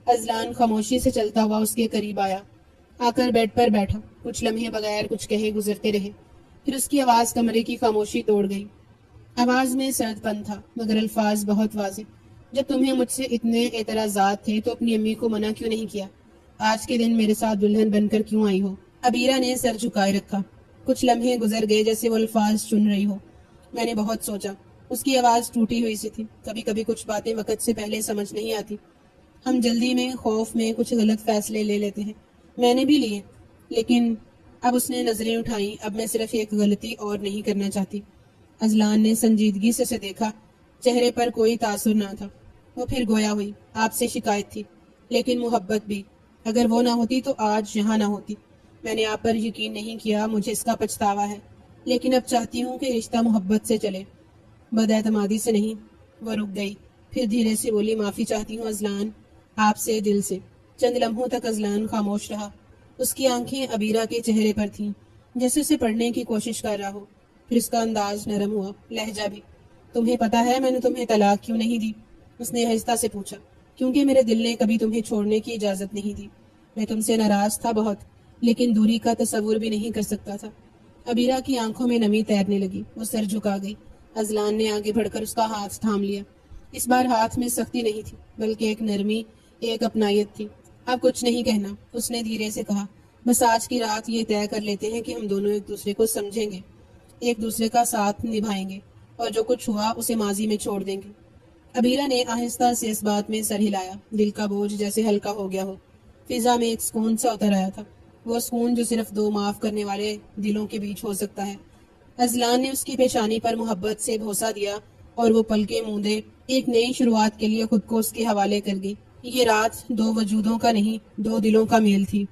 اذلان خاموشی سے چلتا ہوا اس کے قریب آیا، آ کر بیڈ پر بیٹھا، کچھ لمحے بغیر کچھ کہے گزرتے رہے، پھر اس کی آواز کمرے کی خاموشی توڑ گئی۔ آواز میں سرد پن تھا مگر الفاظ بہت واضح، جب تمہیں مجھ سے اتنے اعتراضات تھے تو اپنی امی کو منع کیوں نہیں کیا؟ آج کے دن میرے ساتھ دلہن بن کر کیوں آئی ہو؟ عبیرہ نے سر جھکائے رکھا، کچھ لمحے گزر گئے جیسے وہ الفاظ چن رہی ہو۔ میں نے بہت سوچا، اس کی آواز ٹوٹی ہوئی سی تھی، کبھی کبھی کچھ باتیں وقت سے پہلے سمجھ نہیں آتی، ہم جلدی میں خوف میں کچھ غلط فیصلے لے لیتے ہیں، میں نے بھی لیے، لیکن اب اس نے نظریں اٹھائیں، اب میں صرف ایک غلطی اور نہیں کرنا چاہتی۔ اذلان نے سنجیدگی سے اسے دیکھا، چہرے پر کوئی تاثر نہ تھا۔ وہ پھر گویا ہوئی، آپ سے شکایت تھی، لیکن محبت بھی، اگر وہ نہ ہوتی تو آج یہاں نہ ہوتی۔ میں نے آپ پر یقین نہیں کیا، مجھے اس کا پچھتاوا ہے، لیکن اب چاہتی ہوں کہ رشتہ محبت سے چلے، بد اعتمادی سے نہیں۔ وہ رک گئی، پھر دھیرے سے بولی، معافی چاہتی ہوں اذلان، آپ سے دل سے۔ چند لمحوں تک اذلان خاموش رہا، اس کی آنکھیں عبیرہ کے چہرے پر تھیں، جیسے اسے پڑھنے کی کوشش کر رہا ہو۔ پھر اس کا انداز نرم ہوا، لہجہ بھی۔ تمہیں پتا ہے میں نے تمہیں طلاق کیوں نہیں دی؟ اس نے آہستہ سے پوچھا۔ کیونکہ میرے دل نے کبھی تمہیں چھوڑنے کی اجازت نہیں دی، میں تم سے ناراض تھا بہت، لیکن دوری کا تصور بھی نہیں کر سکتا تھا۔ عبیرہ کی آنکھوں میں نمی تیرنے لگی، وہ سر جھکا گئی۔ اذلان نے آگے بڑھ کر اس کا ہاتھ تھام لیا، اس بار ہاتھ میں سختی نہیں تھی بلکہ ایک نرمی، ایک اپنائیت تھی۔ اب کچھ نہیں کہنا، اس نے دھیرے سے کہا، بس آج کی رات یہ طے کر لیتے ہیں کہ ہم دونوں ایک دوسرے کو سمجھیں گے، ایک دوسرے کا ساتھ نبھائیں گے، اور جو کچھ ہوا اسے ماضی میں چھوڑ دیں گے۔ عبیرہ نے آہستہ سے اس بات میں سر ہلایا، دل کا بوجھ جیسے ہلکا ہو گیا ہو، فضا میں ایک سکون سا اتر آیا تھا، وہ سکون جو صرف دو معاف کرنے والے دلوں کے بیچ ہو سکتا ہے۔ اذلان نے اس کی پیشانی پر محبت سے بوسہ دیا اور وہ پلکیں موندے ایک نئی شروعات کے لیے خود کو اس کے حوالے کر گئی۔ یہ رات دو وجودوں کا نہیں، دو دلوں کا میل تھی۔